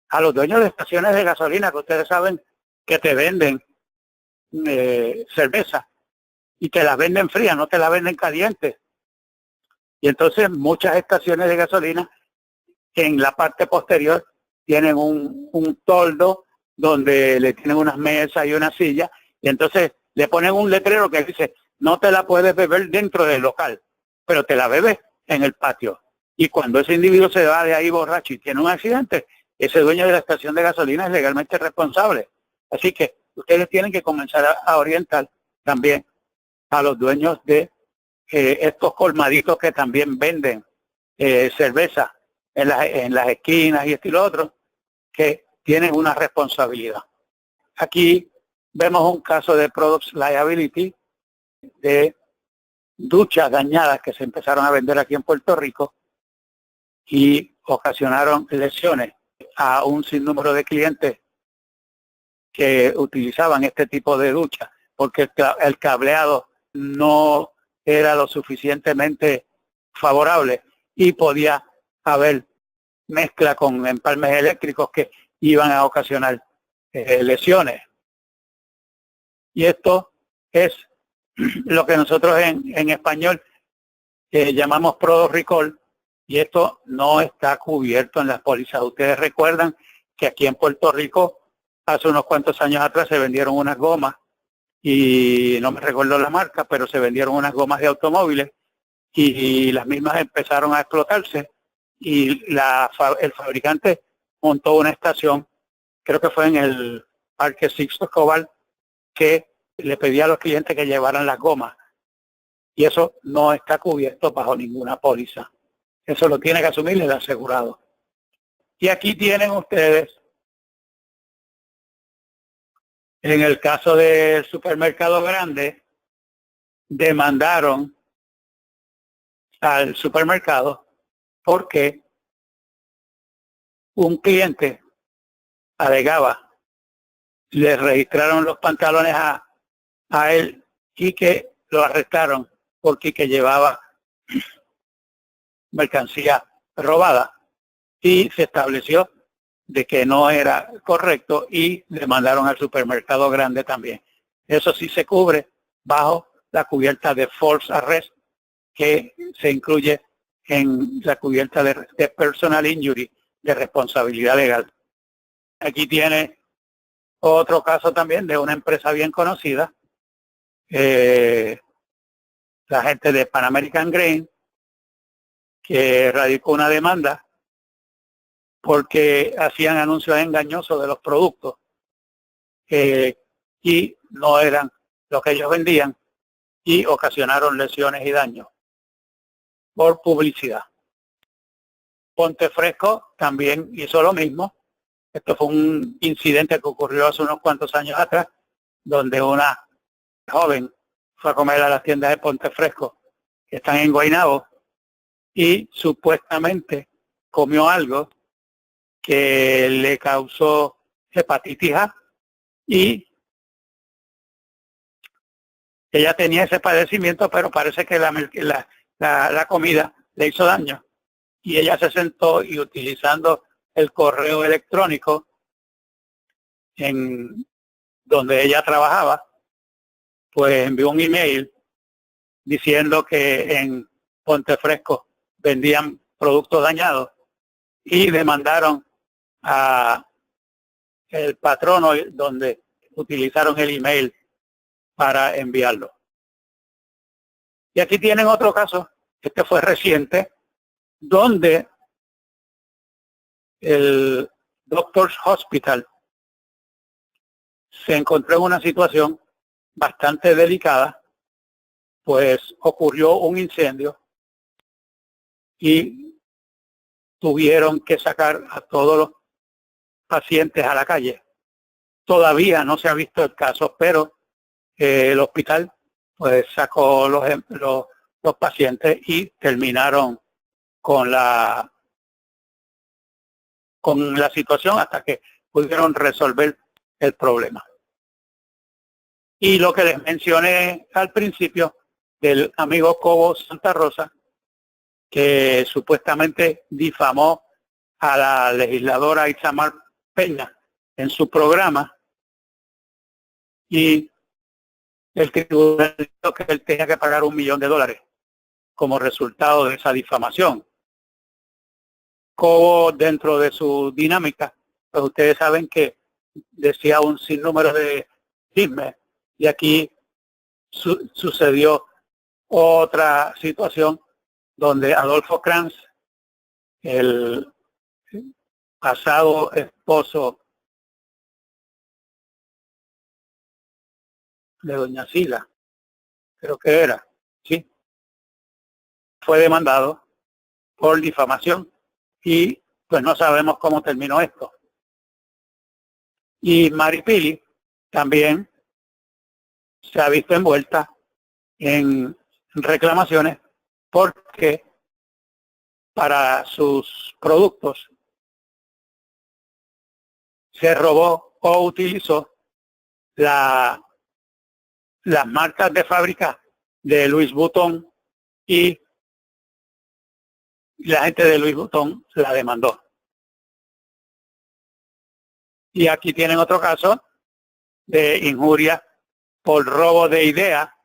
a los dueños de estaciones de gasolina, que ustedes saben que te venden cerveza y te la venden fría, no te la venden caliente. Y entonces muchas estaciones de gasolina en la parte posterior tienen un toldo donde le tienen unas mesas y una silla, y entonces le ponen un letrero que dice: no te la puedes beber dentro del local, pero te la bebes en el patio. Y cuando ese individuo se va de ahí borracho y tiene un accidente, ese dueño de la estación de gasolina es legalmente responsable. Así que ustedes tienen que comenzar a orientar también a los dueños de estos colmaditos que también venden cerveza en las esquinas y estilo otro, que tienen una responsabilidad. Aquí vemos un caso de Products Liability, de duchas dañadas que se empezaron a vender aquí en Puerto Rico y ocasionaron lesiones a un sinnúmero de clientes que utilizaban este tipo de duchas, porque el cableado no era lo suficientemente favorable y podía haber mezcla con empalmes eléctricos que iban a ocasionar lesiones. Y esto es lo que nosotros en español llamamos product recall, y esto no está cubierto en las pólizas. Ustedes recuerdan que aquí en Puerto Rico hace unos cuantos años atrás se vendieron unas gomas, y no me recuerdo la marca, pero se vendieron unas gomas de automóviles y las mismas empezaron a explotarse, y el fabricante montó una estación, creo que fue en el Parque Sixto Escobar, que le pedía a los clientes que llevaran las gomas, y eso no está cubierto bajo ninguna póliza. Eso lo tiene que asumir el asegurado. Y aquí tienen ustedes, en el caso del supermercado grande, demandaron al supermercado porque un cliente alegaba, le registraron los pantalones a él y que lo arrestaron porque que llevaba mercancía robada, y se estableció de que no era correcto y le mandaron al supermercado grande también. Eso sí se cubre bajo la cubierta de false arrest, que se incluye en la cubierta de personal injury, de responsabilidad legal. Aquí tiene otro caso también de una empresa bien conocida, la gente de Pan American Grain, que radicó una demanda porque hacían anuncios engañosos de los productos y no eran lo que ellos vendían, y ocasionaron lesiones y daños. por publicidad. Ponte Fresco también hizo lo mismo. Esto fue un incidente que ocurrió hace unos cuantos años atrás, donde una joven fue a comer a las tiendas de Ponte Fresco que están en Guaynabo y supuestamente comió algo que le causó hepatitis A y ella tenía ese padecimiento, pero parece que la comida le hizo daño y ella se sentó y utilizando el correo electrónico en donde ella trabajaba, pues envió un email diciendo que en Ponte Fresco vendían productos dañados y demandaron a el patrono donde utilizaron el email para enviarlo. Y aquí tienen otro caso, este fue reciente, donde el Doctors Hospital se encontró en una situación bastante delicada, pues ocurrió un incendio y tuvieron que sacar a todos los pacientes a la calle. Todavía no se ha visto el caso, pero el hospital pues sacó los pacientes y terminaron con la situación hasta que pudieron resolver el problema. Y lo que les mencioné al principio del amigo Cobo Santa Rosa, que supuestamente difamó a la legisladora Itzamar Peña en su programa, y el tribunal dijo que él tenía que pagar $1 millón como resultado de esa difamación. Cobo, dentro de su dinámica, pues ustedes saben que decía un sinnúmero de chismes, y aquí sucedió otra situación donde Adolfo Kranz, el pasado esposo de doña Sila, creo que era, sí, fue demandado por difamación y pues no sabemos cómo terminó esto. Y Maripili también se ha visto envuelta en reclamaciones porque para sus productos se robó o utilizó las marcas de fábrica de Louis Vuitton y la gente de Louis Vuitton la demandó. Y aquí tienen otro caso de injuria por robo de idea,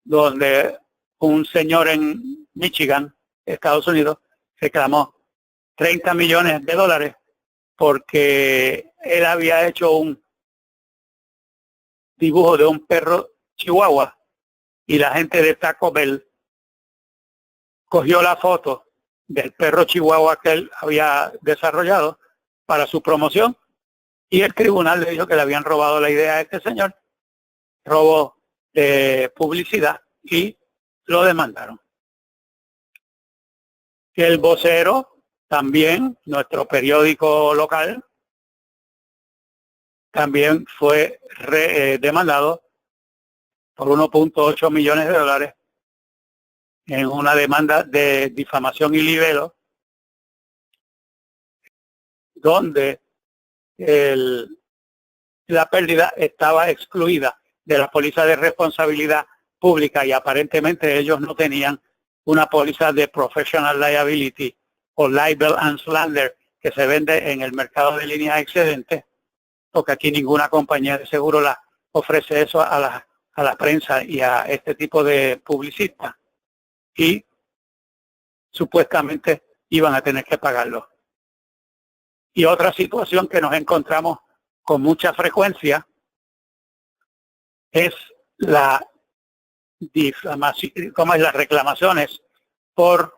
donde un señor en Michigan, Estados Unidos, reclamó $30 millones porque él había hecho un dibujo de un perro chihuahua y la gente de Taco Bell cogió la foto del perro chihuahua que él había desarrollado para su promoción y el tribunal le dijo que le habían robado la idea a este señor, robo de publicidad, y lo demandaron. El Vocero, también nuestro periódico local, también fue demandado por $1.8 millones en una demanda de difamación y libelo, donde la pérdida estaba excluida de la póliza de responsabilidad pública y aparentemente ellos no tenían una póliza de professional liability o libel and slander que se vende en el mercado de líneas excedentes, porque aquí ninguna compañía de seguro la ofrece eso a la prensa y a este tipo de publicistas, y supuestamente iban a tener que pagarlo. Y otra situación que nos encontramos con mucha frecuencia es las reclamaciones por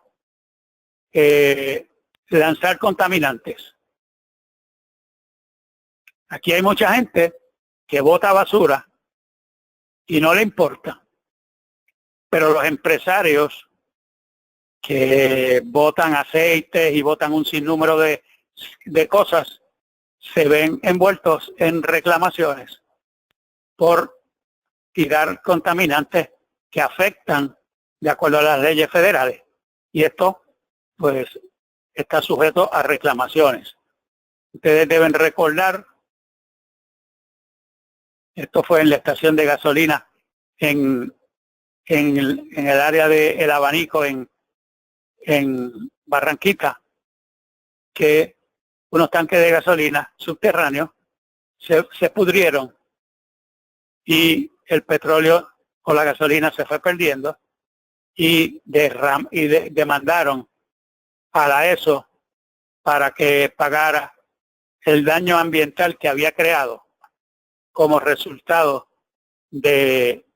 lanzar contaminantes. Aquí hay mucha gente que bota basura y no le importa, pero los empresarios que botan aceites y botan un sinnúmero de cosas, se ven envueltos en reclamaciones por tirar contaminantes que afectan de acuerdo a las leyes federales. Y esto, pues, está sujeto a reclamaciones. Ustedes deben recordar, esto fue en la estación de gasolina en el área de El Abanico, en Barranquita, que unos tanques de gasolina subterráneos se pudrieron y el petróleo o la gasolina se fue perdiendo y demandaron a la ESO para que pagara el daño ambiental que había creado como resultado de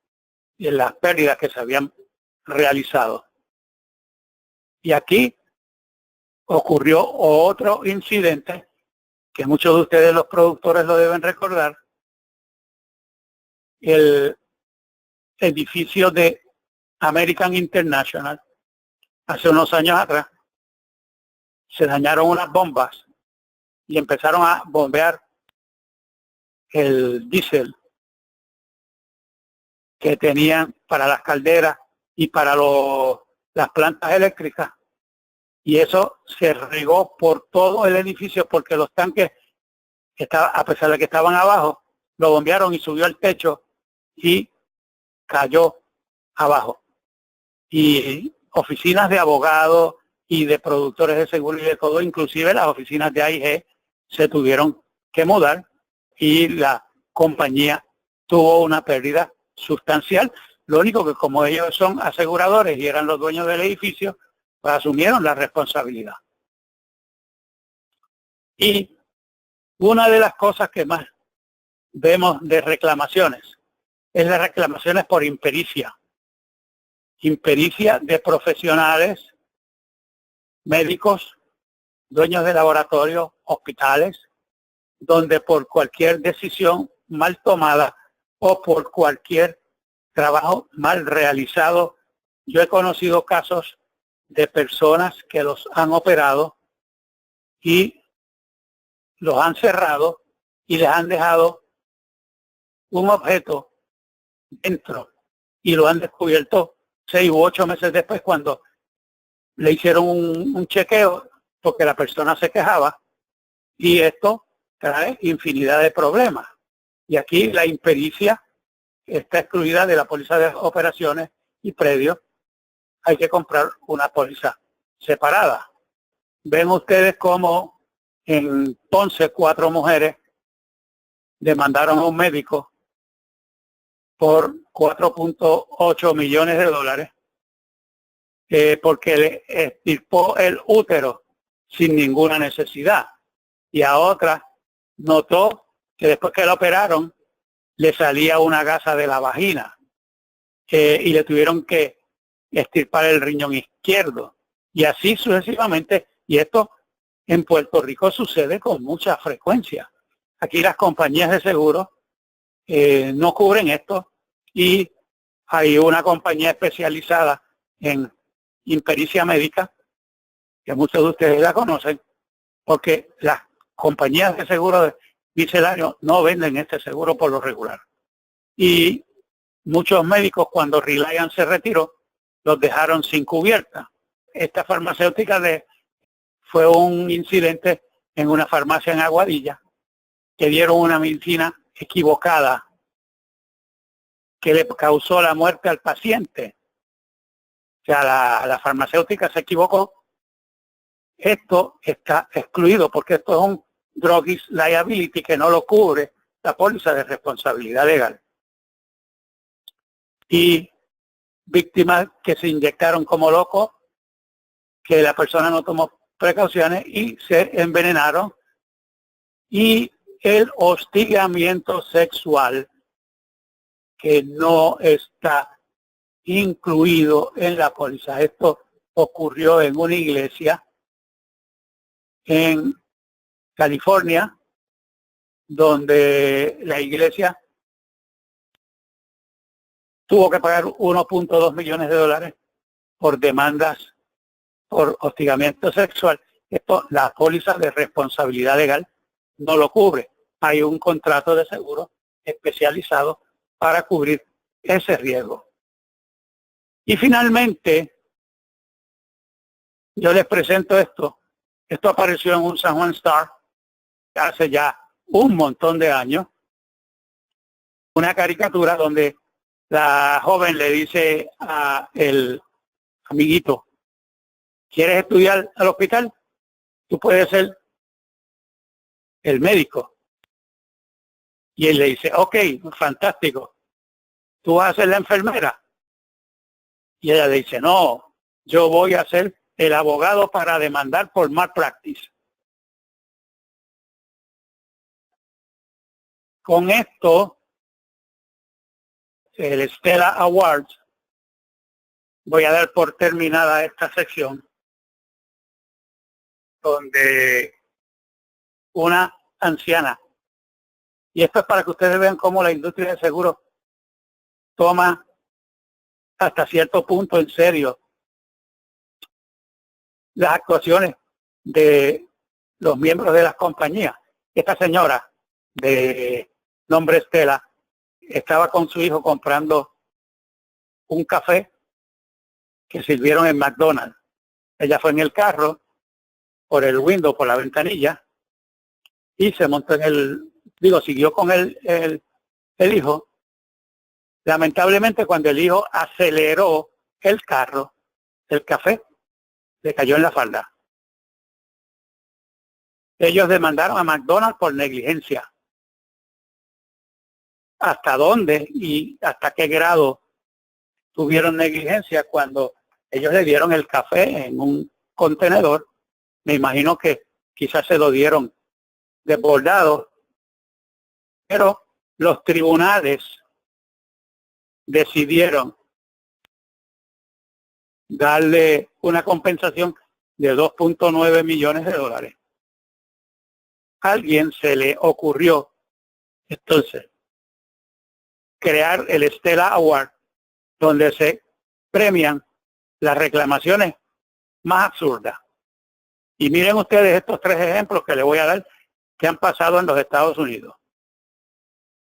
las pérdidas que se habían realizado. Y aquí ocurrió otro incidente que muchos de ustedes, los productores, lo deben recordar. El edificio de American International, hace unos años atrás, se dañaron unas bombas y empezaron a bombear el diésel que tenían para las calderas y para las plantas eléctricas. Y eso se regó por todo el edificio porque los tanques, a pesar de que estaban abajo, lo bombearon y subió al techo y cayó abajo. Y oficinas de abogados y de productores de seguro y de todo, inclusive las oficinas de AIG, se tuvieron que mudar y la compañía tuvo una pérdida sustancial. Lo único que, como ellos son aseguradores y eran los dueños del edificio, pues asumieron la responsabilidad. Y una de las cosas que más vemos de reclamaciones es las reclamaciones por impericia. Impericia de profesionales, médicos, dueños de laboratorios, hospitales, donde por cualquier decisión mal tomada o por cualquier trabajo mal realizado, yo he conocido casos de personas que los han operado y los han cerrado y les han dejado un objeto dentro y lo han descubierto 6 u 8 meses después cuando le hicieron un chequeo porque la persona se quejaba, y esto trae infinidad de problemas. Y aquí la impericia está excluida de la póliza de operaciones y predios. Hay que comprar una póliza separada. Ven ustedes cómo en Ponce 4 mujeres demandaron a un médico por $4.8 millones porque le extirpó el útero sin ninguna necesidad. Y a otra notó que después que la operaron le salía una gasa de la vagina y le tuvieron que extirpar el riñón izquierdo. Y así sucesivamente. Y esto en Puerto Rico sucede con mucha frecuencia. Aquí las compañías de seguros no cubren esto y hay una compañía especializada en impericia médica, que muchos de ustedes la conocen, porque las compañías de seguro misceláneo no venden este seguro por lo regular. Y muchos médicos, cuando Reliant se retiró, los dejaron sin cubierta. Esta farmacéutica fue un incidente en una farmacia en Aguadilla, que dieron una medicina equivocada que le causó la muerte al paciente. O sea, la farmacéutica se equivocó. Esto está excluido porque esto es un drug liability que no lo cubre la póliza de responsabilidad legal. Y víctimas que se inyectaron como locos, que la persona no tomó precauciones y se envenenaron. Y el hostigamiento sexual, que no está incluido en la póliza. Esto ocurrió en una iglesia en California, donde la iglesia tuvo que pagar $1.2 millones por demandas por hostigamiento sexual, esto la póliza de responsabilidad legal no lo cubre. Hay un contrato de seguro especializado para cubrir ese riesgo. Y finalmente, yo les presento esto. Esto apareció en un San Juan Star hace ya un montón de años. Una caricatura donde la joven le dice a el amiguito: ¿quieres estudiar al hospital? Tú puedes ser el médico. Y él le dice: ok, fantástico. ¿Tú vas a ser la enfermera? Y ella le dice: no, yo voy a ser el abogado para demandar por malpractice. Con esto, el Stella Awards, voy a dar por terminada esta sección, donde una anciana, y esto es para que ustedes vean cómo la industria de seguros toma hasta cierto punto en serio las actuaciones de los miembros de las compañías. Esta señora de nombre Stella estaba con su hijo comprando un café que sirvieron en McDonald's. Ella fue en el carro, por el window, por la ventanilla, y se montó en siguió con el hijo. Lamentablemente, cuando el hijo aceleró el carro, el café le cayó en la falda. Ellos demandaron a McDonald's por negligencia. ¿Hasta dónde y hasta qué grado tuvieron negligencia cuando ellos le dieron el café en un contenedor? Me imagino que quizás se lo dieron desbordado, pero los tribunales decidieron darle una compensación de 2.9 millones de dólares. A alguien se le ocurrió entonces crear el Stella Award, donde se premian las reclamaciones más absurdas. Y miren ustedes estos tres ejemplos que les voy a dar que han pasado en los Estados Unidos.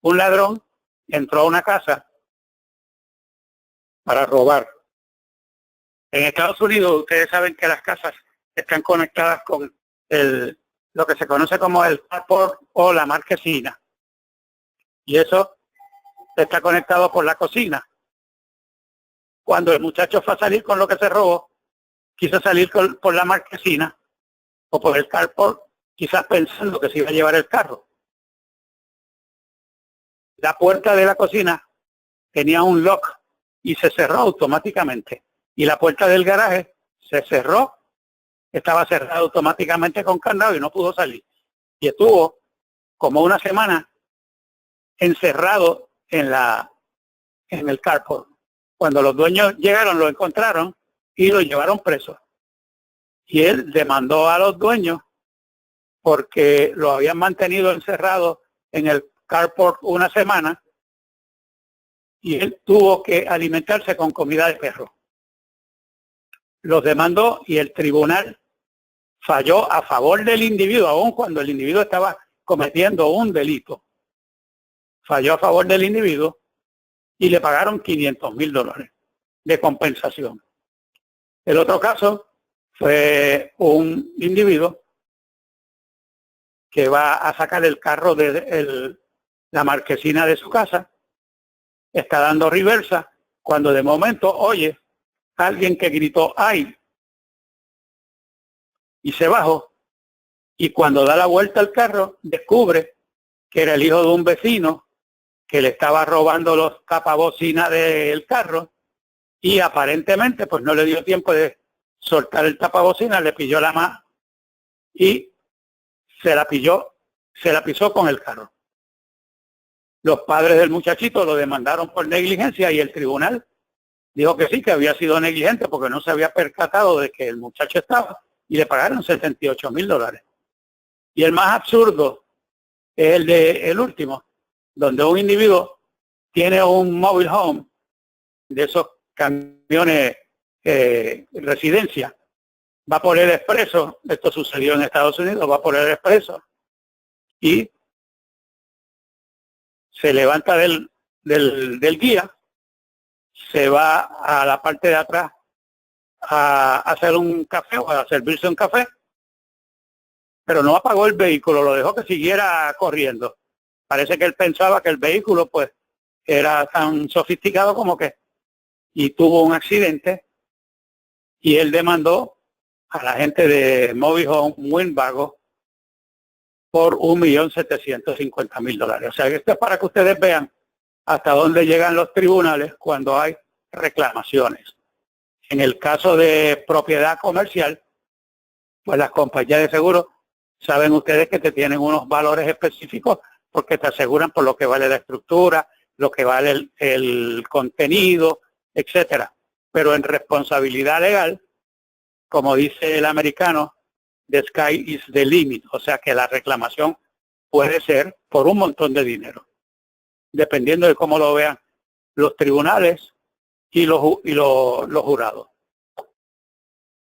Un ladrón entró a una casa para robar. En Estados Unidos ustedes saben que las casas están conectadas con lo que se conoce como el carport o la marquesina. Y eso está conectado por la cocina. Cuando el muchacho fue a salir con lo que se robó, quiso salir por la marquesina o por el carport, quizás pensando que se iba a llevar el carro. La puerta de la cocina tenía un lock y se cerró automáticamente. Y la puerta del garaje se cerró, estaba cerrada automáticamente con candado y no pudo salir. Y estuvo como una semana encerrado en el carport. Cuando los dueños llegaron, lo encontraron y lo llevaron preso. Y él demandó a los dueños porque lo habían mantenido encerrado en el carport una semana y él tuvo que alimentarse con comida de perro. Los demandó y el tribunal falló a favor del individuo, aun cuando el individuo estaba cometiendo un delito. Falló a favor del individuo y le pagaron $500,000 de compensación. El otro caso fue un individuo que va a sacar el carro de la marquesina de su casa, está dando reversa, cuando de momento oye a alguien que gritó ¡ay! Y se bajó, y cuando da la vuelta al carro, descubre que era el hijo de un vecino que le estaba robando los tapabocinas del carro, y aparentemente pues no le dio tiempo de soltar el tapabocina, le pilló la mano y se la pisó con el carro. Los padres del muchachito lo demandaron por negligencia y el tribunal dijo que sí, que había sido negligente porque no se había percatado de que el muchacho estaba, y le pagaron $78,000. Y el más absurdo es el último, donde un individuo tiene un mobile home, de esos camiones residencia, va por el expreso, esto sucedió en Estados Unidos, va por el expreso y se levanta del guía, se va a la parte de atrás a hacer un café o a servirse un café, pero no apagó el vehículo, lo dejó que siguiera corriendo. Parece que él pensaba que el vehículo pues era tan sofisticado como que, y tuvo un accidente y él demandó a la gente de Mobile Home Winnebago por $1.750.000. O sea, esto es para que ustedes vean hasta dónde llegan los tribunales cuando hay reclamaciones. En el caso de propiedad comercial, pues las compañías de seguro saben ustedes que te tienen unos valores específicos porque te aseguran por lo que vale la estructura, lo que vale el contenido, etcétera. Pero en responsabilidad legal, como dice el americano, the sky is the limit, o sea que la reclamación puede ser por un montón de dinero, dependiendo de cómo lo vean los tribunales y los jurados.